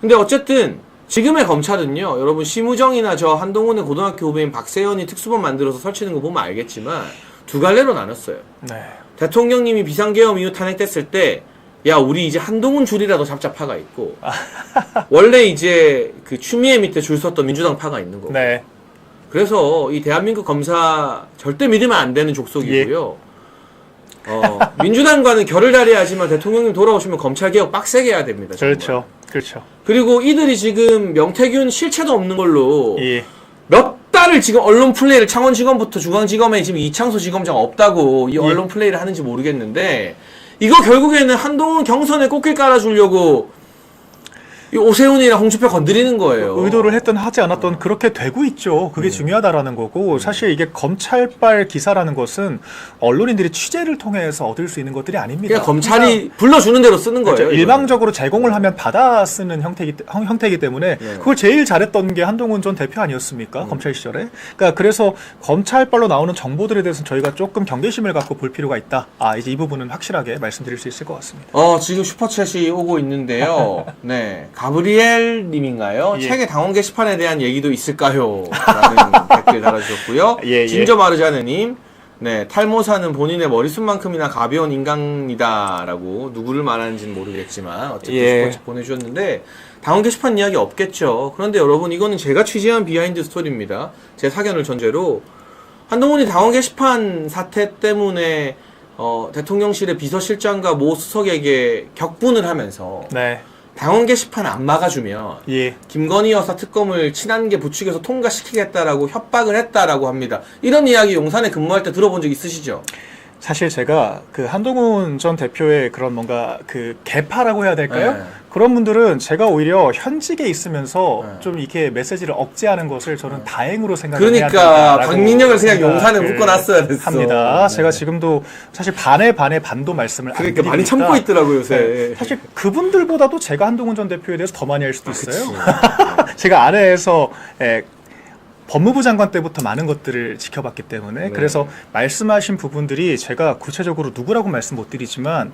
[SPEAKER 1] 근데 어쨌든 지금의 검찰은요, 여러분 심우정이나 저 한동훈의 고등학교 후배인 박세현이 특수본 만들어서 설치는 거 보면 알겠지만 두 갈래로 나눴어요.
[SPEAKER 3] 네.
[SPEAKER 1] 대통령님이 비상계엄 이후 탄핵됐을 때, 야, 우리 이제 한동훈 줄이라도 잡자 파가 있고, 원래 이제 그 추미애 밑에 줄 섰던 민주당 파가 있는 거고.
[SPEAKER 3] 네.
[SPEAKER 1] 그래서 이 대한민국 검사 절대 믿으면 안 되는 족속이고요. 민주당과는 결을 달해야 하지만 대통령님 돌아오시면 검찰개혁 빡세게 해야 됩니다. 정말.
[SPEAKER 3] 그렇죠. 그렇죠.
[SPEAKER 1] 그리고 이들이 지금 명태균 실체도 없는 걸로
[SPEAKER 3] 예.
[SPEAKER 1] 몇 달을 지금 언론 플레이를 창원지검부터 중앙지검에 지금 이창소 지검장 없다고 이 언론 플레이를 하는지 모르겠는데 이거 결국에는 한동훈 경선에 꽃길 깔아주려고 이 오세훈이랑 홍준표 건드리는 거예요.
[SPEAKER 3] 의도를 했든 하지 않았던 그렇게 되고 있죠. 그게 중요하다라는 거고 사실 이게 검찰발 기사라는 것은 언론인들이 취재를 통해서 얻을 수 있는 것들이 아닙니다.
[SPEAKER 1] 그러니까 검찰이 불러주는 대로 쓰는 거예요.
[SPEAKER 3] 그렇죠. 일방적으로 제공을 하면 받아 쓰는 형태이기 때문에 그걸 제일 잘했던 게 한동훈 전 대표 아니었습니까? 검찰 시절에. 그러니까 그래서 검찰발로 나오는 정보들에 대해서는 저희가 조금 경계심을 갖고 볼 필요가 있다. 이제 이 부분은 확실하게 말씀드릴 수 있을 것 같습니다.
[SPEAKER 1] 지금 슈퍼챗이 오고 있는데요. 네. 가브리엘 님인가요?
[SPEAKER 3] 예.
[SPEAKER 1] 책의 당원 게시판에 대한 얘기도 있을까요? 라는 댓글 달아주셨고요.
[SPEAKER 3] 예.
[SPEAKER 1] 진저 마르자느님, 네. 탈모사는 본인의 머리숱만큼이나 가벼운 인간이다. 라고 누구를 말하는지는 모르겠지만, 어쨌든 슈퍼챗 보내주셨는데, 당원 게시판 이야기 없겠죠. 그런데 여러분, 이거는 제가 취재한 비하인드 스토리입니다. 제 사견을 전제로, 한동훈이 당원 게시판 사태 때문에, 대통령실의 비서실장과 모 수석에게 격분을 하면서,
[SPEAKER 3] 네.
[SPEAKER 1] 당원 게시판 안 막아주면
[SPEAKER 3] 예.
[SPEAKER 1] 김건희 여사 특검을 친한계 부추겨서 통과시키겠다라고 협박을 했다라고 합니다. 이런 이야기 용산에 근무할 때 들어본 적 있으시죠?
[SPEAKER 3] 사실 제가 그 한동훈 전 대표의 그런 뭔가 그 개파라고 해야 될까요?
[SPEAKER 1] 네.
[SPEAKER 3] 그런 분들은 제가 오히려 현직에 있으면서
[SPEAKER 1] 네.
[SPEAKER 3] 좀 이렇게 메시지를 억제하는 것을 저는 다행으로 생각해야
[SPEAKER 1] 그러니까 박민영을 그냥 용산에 묶어놨어야 됐어.
[SPEAKER 3] 합니다.
[SPEAKER 1] 네.
[SPEAKER 3] 제가 지금도 사실 반에 반도 말씀을 안
[SPEAKER 1] 그러니까 많이
[SPEAKER 3] 드리니까
[SPEAKER 1] 참고 있더라고요 요새.
[SPEAKER 3] 네. 사실 그분들보다도 제가 한동훈 전 대표에 대해서 더 많이 알 수도 있어요.
[SPEAKER 1] 그치.
[SPEAKER 3] 제가 안에서 법무부 장관 때부터 많은 것들을 지켜봤기 때문에
[SPEAKER 1] 네.
[SPEAKER 3] 그래서 말씀하신 부분들이 제가 구체적으로 누구라고 말씀 못 드리지만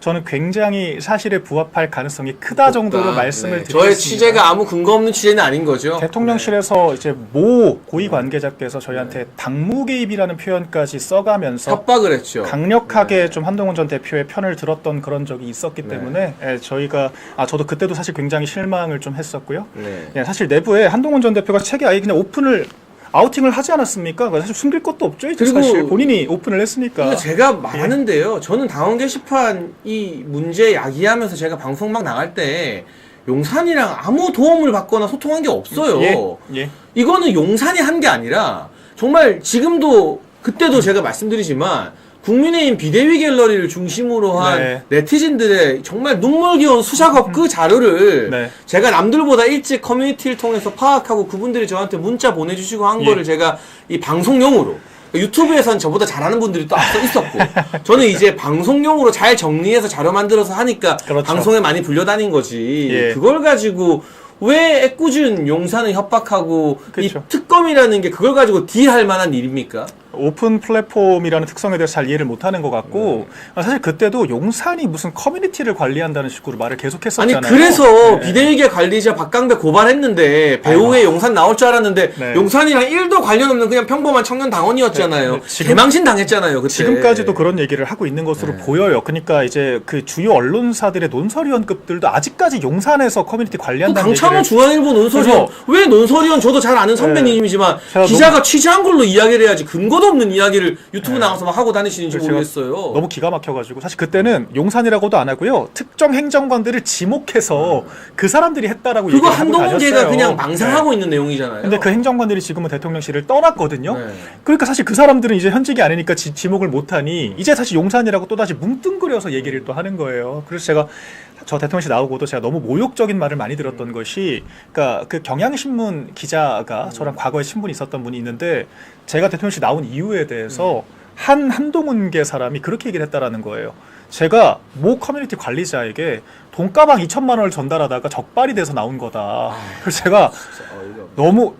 [SPEAKER 3] 저는 굉장히 사실에 부합할 가능성이 크다 정도로 말씀을 드리겠습니다.
[SPEAKER 1] 저의 취재가 아무 근거 없는 취재는 아닌 거죠.
[SPEAKER 3] 대통령실에서 이제 모 고위 관계자께서 저희한테 당무 개입이라는 표현까지 써가면서
[SPEAKER 1] 협박을 했죠.
[SPEAKER 3] 강력하게 좀 한동훈 전 대표의 편을 들었던 그런 적이 있었기 때문에 저희가 저도 그때도 사실 굉장히 실망을 좀 했었고요.
[SPEAKER 1] 네.
[SPEAKER 3] 사실 내부에 한동훈 전 대표가 책에 아예 그냥 아우팅을 하지 않았습니까? 사실 숨길 것도 없죠. 이제
[SPEAKER 1] 그리고
[SPEAKER 3] 사실 본인이 오픈을 했으니까.
[SPEAKER 1] 그러니까 제가 말하는데요. 저는 당원 게시판 이 문제 야기하면서 제가 방송 막 나갈 때 용산이랑 아무 도움을 받거나 소통한 게 없어요.
[SPEAKER 3] 예.
[SPEAKER 1] 이거는 용산이 한 게 아니라 정말 지금도 그때도 제가 말씀드리지만 국민의힘 비대위 갤러리를 중심으로 한
[SPEAKER 3] 네.
[SPEAKER 1] 네티즌들의 정말 눈물겨운 수작업 그 자료를
[SPEAKER 3] 네.
[SPEAKER 1] 제가 남들보다 일찍 커뮤니티를 통해서 파악하고 그분들이 저한테 문자 보내주시고 한 거를 제가 이 방송용으로 유튜브에선 저보다 잘하는 분들이 또 앞서 있었고 저는 이제 방송용으로 잘 정리해서 자료 만들어서 하니까
[SPEAKER 3] 그렇죠.
[SPEAKER 1] 방송에 많이 불려다닌 거지
[SPEAKER 3] 예.
[SPEAKER 1] 그걸 가지고 왜 애꿎은 용산을 협박하고
[SPEAKER 3] 그쵸.
[SPEAKER 1] 이 특검이라는 게 그걸 가지고 딜할 만한 일입니까?
[SPEAKER 3] 오픈 플랫폼이라는 특성에 대해서 잘 이해를 못하는 것 같고 사실 그때도 용산이 무슨 커뮤니티를 관리한다는 식으로 말을 계속했었잖아요.
[SPEAKER 1] 아니 그래서 비대위계 관리자 박강배 고발했는데 배우의 용산 나올 줄 알았는데
[SPEAKER 3] 네.
[SPEAKER 1] 용산이랑 1도 관련 없는 그냥 평범한 청년 당원이었잖아요. 개망신 당했잖아요. 그때.
[SPEAKER 3] 지금까지도 그런 얘기를 하고 있는 것으로 보여요. 그러니까 이제 그 주요 언론사들의 논설위원급들도 아직까지 용산에서 커뮤니티 관리한다는
[SPEAKER 1] 강창호
[SPEAKER 3] 얘기를
[SPEAKER 1] 중앙일보 논설위원 왜 논설위원 저도 잘 아는 선배님이지만
[SPEAKER 3] 제가
[SPEAKER 1] 기자가 취재한 걸로 이야기를 해야지 근거도 없는 이야기를 유튜브 나가서 막 하고 다니시는지
[SPEAKER 3] 제가
[SPEAKER 1] 모르겠어요.
[SPEAKER 3] 너무 기가 막혀가지고 사실 그때는 용산이라고도 안 하고요. 특정 행정관들을 지목해서 그 사람들이 했다라고
[SPEAKER 1] 그거
[SPEAKER 3] 얘기를 하고
[SPEAKER 1] 한동훈계가
[SPEAKER 3] 다녔어요.
[SPEAKER 1] 그냥 망상하고 있는 내용이잖아요.
[SPEAKER 3] 근데 그 행정관들이 지금은 대통령실을 떠났거든요.
[SPEAKER 1] 네.
[SPEAKER 3] 그러니까 사실 그 사람들은 이제 현직이 아니니까 지목을 못하니 이제 다시 용산이라고 또다시 뭉뚱그려서 얘기를 또 하는 거예요. 그래서 제가 저 대통령실 나오고도 제가 너무 모욕적인 말을 많이 들었던 것이 그러니까 그 경향신문 기자가 저랑 과거에 신분이 있었던 분이 있는데 제가 대통령실 나온 이유에 대해서 한동훈계 사람이 그렇게 얘기를 했다라는 거예요. 제가 모 커뮤니티 관리자에게 돈가방 2천만 원을 전달하다가 적발이 돼서 나온 거다. 그래서 제가 너무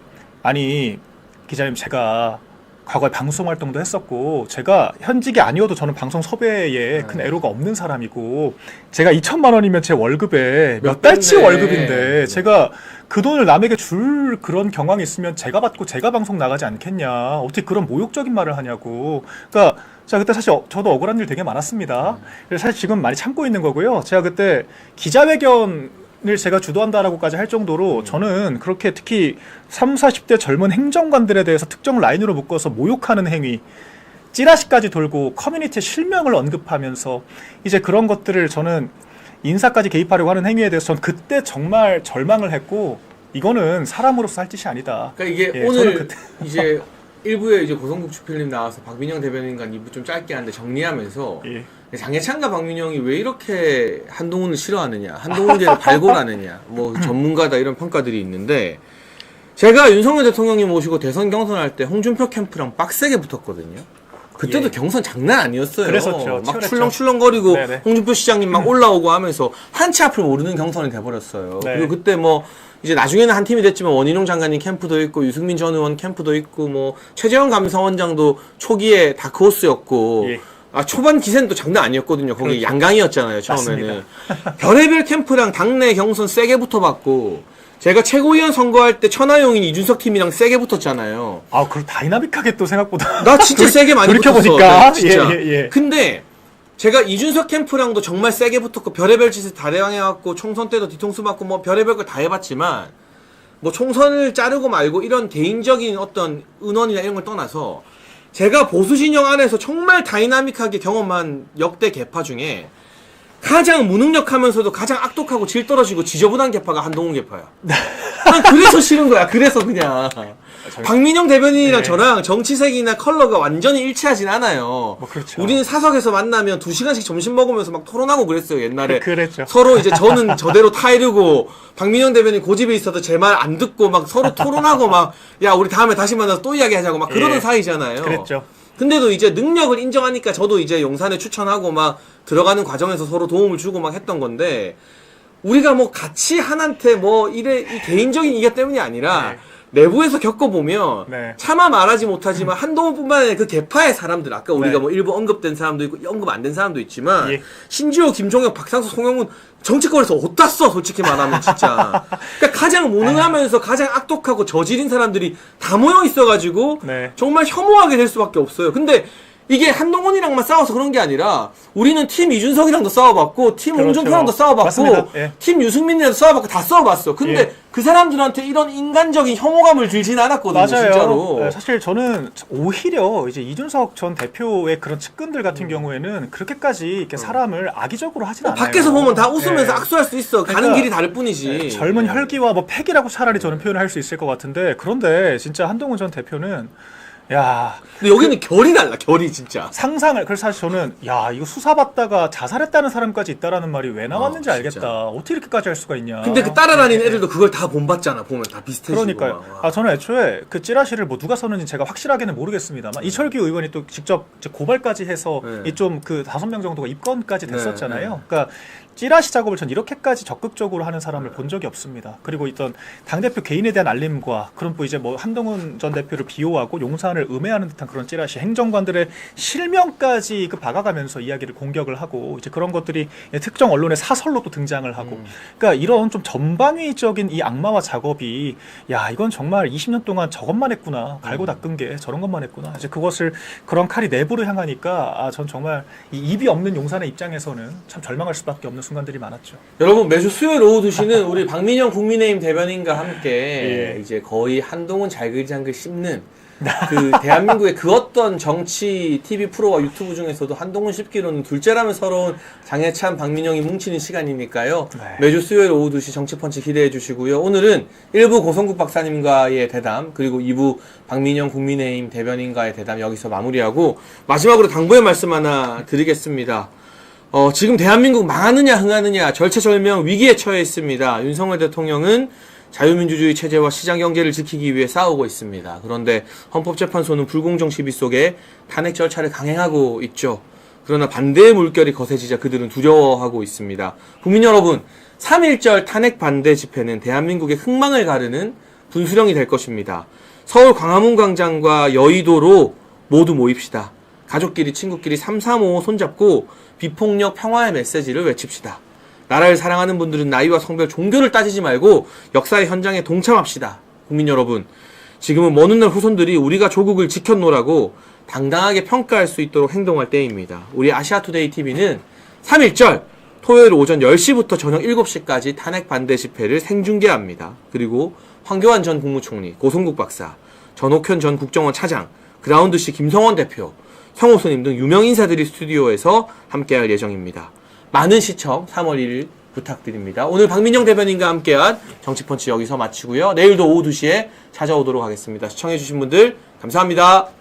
[SPEAKER 3] 기자님 제가 과거에 방송 활동도 했었고 제가 현직이 아니어도 저는 방송 섭외에 큰 애로가 없는 사람이고 제가 2천만 원이면 제 월급에 몇 달치
[SPEAKER 1] 네.
[SPEAKER 3] 월급인데 제가 그 돈을 남에게 줄 그런 경황이 있으면 제가 받고 제가 방송 나가지 않겠냐. 어떻게 그런 모욕적인 말을 하냐고. 그러니까 자 그때 사실 저도 억울한 일 되게 많았습니다. 그래서 사실 지금 많이 참고 있는 거고요. 제가 그때 기자회견을 제가 주도한다라고까지 할 정도로 저는 그렇게 특히 30, 40대 젊은 행정관들에 대해서 특정 라인으로 묶어서 모욕하는 행위 찌라시까지 돌고 커뮤니티의 실명을 언급하면서 이제 그런 것들을 저는 인사까지 개입하려고 하는 행위에 대해서 전 그때 정말 절망을 했고 이거는 사람으로서 할 짓이 아니다.
[SPEAKER 1] 그러니까 이게
[SPEAKER 3] 예, 저는
[SPEAKER 1] 오늘
[SPEAKER 3] 그때
[SPEAKER 1] 이제 1부에 이제 고성국 주필님 나와서 박민영 대변인과 2부 좀 짧게 하는데 정리하면서
[SPEAKER 3] 예.
[SPEAKER 1] 장해찬과 박민영이 왜 이렇게 한동훈을 싫어하느냐, 한동훈제를 발굴하느냐, 뭐 전문가다 이런 평가들이 있는데 제가 윤석열 대통령님 모시고 대선 경선할 때 홍준표 캠프랑 빡세게 붙었거든요. 그때도
[SPEAKER 3] 예.
[SPEAKER 1] 경선 장난 아니었어요.
[SPEAKER 3] 그랬었죠.
[SPEAKER 1] 막
[SPEAKER 3] 치열했죠.
[SPEAKER 1] 출렁출렁거리고
[SPEAKER 3] 네네.
[SPEAKER 1] 홍준표 시장님 막 올라오고 하면서 한치 앞을 모르는 경선이 돼버렸어요.
[SPEAKER 3] 네.
[SPEAKER 1] 그리고 그때 뭐 이제 나중에는 한 팀이 됐지만 원희룡 장관님 캠프도 있고 유승민 전 의원 캠프도 있고 뭐 최재형 감사원장도 초기에 다크호스였고
[SPEAKER 3] 예.
[SPEAKER 1] 초반 기세는 또 장난 아니었거든요. 거기
[SPEAKER 3] 그렇죠.
[SPEAKER 1] 양강이었잖아요. 처음에는. 별의별 캠프랑 당내 경선 세게 붙어봤고 제가 최고위원 선거할 때 천하용인 이준석 팀이랑 세게 붙었잖아요.
[SPEAKER 3] 아, 그걸 다이나믹하게 또 생각보다
[SPEAKER 1] 나 진짜 세게 많이 붙었어.
[SPEAKER 3] 돌이켜보니까.
[SPEAKER 1] 네, 진짜.
[SPEAKER 3] 예.
[SPEAKER 1] 근데 제가 이준석 캠프랑도 정말 세게 붙었고 별의별 짓을 다 대항해왔고 총선 때도 뒤통수 맞고 뭐 별의별 걸 다 해봤지만 뭐 총선을 자르고 말고 이런 개인적인 어떤 은원이나 이런 걸 떠나서 제가 보수 진영 안에서 정말 다이나믹하게 경험한 역대 개파 중에 가장 무능력하면서도 가장 악독하고 질 떨어지고 지저분한 개파가 한동훈 개파야. 난 그래서 싫은 거야. 그래서 그냥. 박민영 대변인이랑
[SPEAKER 3] 네.
[SPEAKER 1] 저랑 정치색이나 컬러가 완전히 일치하진 않아요.
[SPEAKER 3] 뭐 그렇죠.
[SPEAKER 1] 우리는 사석에서 만나면 2시간씩 점심 먹으면서 막 토론하고 그랬어요, 옛날에.
[SPEAKER 3] 그랬죠.
[SPEAKER 1] 서로 이제 저는 저대로 타이르고, 박민영 대변인 고집이 있어도 제 말 안 듣고 막 서로 토론하고 막, 야, 우리 다음에 다시 만나서 또 이야기하자고 막 그러는
[SPEAKER 3] 예.
[SPEAKER 1] 사이잖아요.
[SPEAKER 3] 그랬죠.
[SPEAKER 1] 근데도 이제 능력을 인정하니까 저도 이제 용산에 추천하고 막 들어가는 과정에서 서로 도움을 주고 막 했던 건데, 우리가 뭐 같이 한한테 뭐 이래, 이 개인적인 이게 때문이 아니라,
[SPEAKER 3] 네.
[SPEAKER 1] 내부에서 겪어보면
[SPEAKER 3] 네.
[SPEAKER 1] 차마 말하지 못하지만 한동훈뿐만 아니라 그 개파의 사람들 아까 우리가
[SPEAKER 3] 네.
[SPEAKER 1] 뭐 일부 언급된 사람도 있고 언급 안 된 사람도 있지만
[SPEAKER 3] 예.
[SPEAKER 1] 심지어 김종혁, 박상수, 송영문 정치권에서 어디다 써 솔직히 말하면 진짜 그러니까 가장 무능하면서 가장 악독하고 저질인 사람들이 다 모여 있어가지고
[SPEAKER 3] 네.
[SPEAKER 1] 정말 혐오하게 될 수밖에 없어요. 근데 이게 한동훈이랑만 싸워서 그런 게 아니라 우리는 팀 이준석이랑도 싸워봤고 팀
[SPEAKER 3] 그렇죠.
[SPEAKER 1] 홍준표랑도 싸워봤고
[SPEAKER 3] 맞습니다. 예.
[SPEAKER 1] 팀 유승민이랑도 싸워봤고 다 싸워봤어. 근데
[SPEAKER 3] 예.
[SPEAKER 1] 그 사람들한테 이런 인간적인 혐오감을 들지는 않았거든요.
[SPEAKER 3] 맞아요.
[SPEAKER 1] 진짜로.
[SPEAKER 3] 네, 사실 저는 오히려 이제 이준석 전 대표의 그런 측근들 같은 경우에는 그렇게까지 이렇게 사람을 악의적으로 하진 않아요.
[SPEAKER 1] 밖에서 보면 다 웃으면서
[SPEAKER 3] 네.
[SPEAKER 1] 악수할 수 있어. 가는
[SPEAKER 3] 그러니까
[SPEAKER 1] 길이 다를 뿐이지.
[SPEAKER 3] 네, 젊은 혈기와 뭐 패기라고 차라리 저는 표현을 할 수 있을 것 같은데 그런데 진짜 한동훈 전 대표는 야
[SPEAKER 1] 근데 여기는 결이 달라. 결이 진짜.
[SPEAKER 3] 상상을 그래서 사실 저는 야 이거 수사받다가 자살했다는 사람까지 있다라는 말이 왜 나왔는지
[SPEAKER 1] 진짜.
[SPEAKER 3] 알겠다. 어떻게 이렇게까지 할 수가 있냐.
[SPEAKER 1] 근데 그 따라다니는 애들도 그걸 다 본봤잖아. 보면 다 비슷해지고.
[SPEAKER 3] 그러니까요.
[SPEAKER 1] 막.
[SPEAKER 3] 아 저는 애초에 그 찌라시를 뭐 누가 썼는지 제가 확실하게는 모르겠습니다만 이철규 의원이 또 직접 이제 고발까지 해서
[SPEAKER 1] 네.
[SPEAKER 3] 이 좀 그 5명 정도가 입건까지 됐었잖아요.
[SPEAKER 1] 네.
[SPEAKER 3] 그러니까 찌라시 작업을 전 이렇게까지 적극적으로 하는 사람을 본 적이 없습니다. 그리고 있던 당대표 개인에 대한 알림과 그런 뭐 이제 뭐 한동훈 전 대표를 비호하고 용산을 음해하는 듯한 그런 찌라시 행정관들의 실명까지 그 박아가면서 이야기를 공격을 하고 이제 그런 것들이 특정 언론의 사설로 또 등장을 하고 그러니까 이런 좀 전방위적인 이 악마화 작업이 야 이건 정말 20년 동안 저것만 했구나 갈고 닦은 게 저런 것만 했구나 이제 그것을 그런 칼이 내부로 향하니까 아 전 정말 이 입이 없는 용산의 입장에서는 참 절망할 수밖에 없는 순간들이 많았죠.
[SPEAKER 1] 여러분 매주 수요일 오후 2시는 우리 박민영 국민의힘 대변인과 함께
[SPEAKER 3] 예.
[SPEAKER 1] 이제 거의 한동훈 잘글장글 씹는 그 대한민국의 그 어떤 정치 TV 프로와 유튜브 중에서도 한동훈 씹기로는 둘째라면 서러운 장해찬, 박민영이 뭉치는 시간이니까요.
[SPEAKER 3] 네.
[SPEAKER 1] 매주 수요일 오후 2시 정치펀치 기대해 주시고요. 오늘은 1부 고성국 박사님과의 대담 그리고 2부 박민영 국민의힘 대변인과의 대담 여기서 마무리하고 마지막으로 당부의 말씀 하나 드리겠습니다. 지금 대한민국 망하느냐 흥하느냐 절체절명 위기에 처해 있습니다. 윤석열 대통령은 자유민주주의 체제와 시장경제를 지키기 위해 싸우고 있습니다. 그런데 헌법재판소는 불공정 시비 속에 탄핵 절차를 강행하고 있죠. 그러나 반대의 물결이 거세지자 그들은 두려워하고 있습니다. 국민 여러분, 3.1절 탄핵 반대 집회는 대한민국의 흥망을 가르는 분수령이 될 것입니다. 서울 광화문 광장과 여의도로 모두 모입시다. 가족끼리 친구끼리 335 손잡고 비폭력 평화의 메시지를 외칩시다. 나라를 사랑하는 분들은 나이와 성별, 종교를 따지지 말고 역사의 현장에 동참합시다. 국민 여러분, 지금은 먼 훗날 후손들이 우리가 조국을 지켰노라고 당당하게 평가할 수 있도록 행동할 때입니다. 우리 아시아투데이 TV는 3.1절 토요일 오전 10시부터 저녁 7시까지 탄핵 반대 집회를 생중계합니다. 그리고 황교안 전 국무총리, 고성국 박사, 전옥현 전 국정원 차장, 그라운드씨 김성원 대표, 성호 스님 등 유명 인사들이 스튜디오에서 함께할 예정입니다. 많은 시청 3월 1일 부탁드립니다. 오늘 박민영 대변인과 함께한 정치펀치 여기서 마치고요. 내일도 오후 2시에 찾아오도록 하겠습니다. 시청해주신 분들 감사합니다.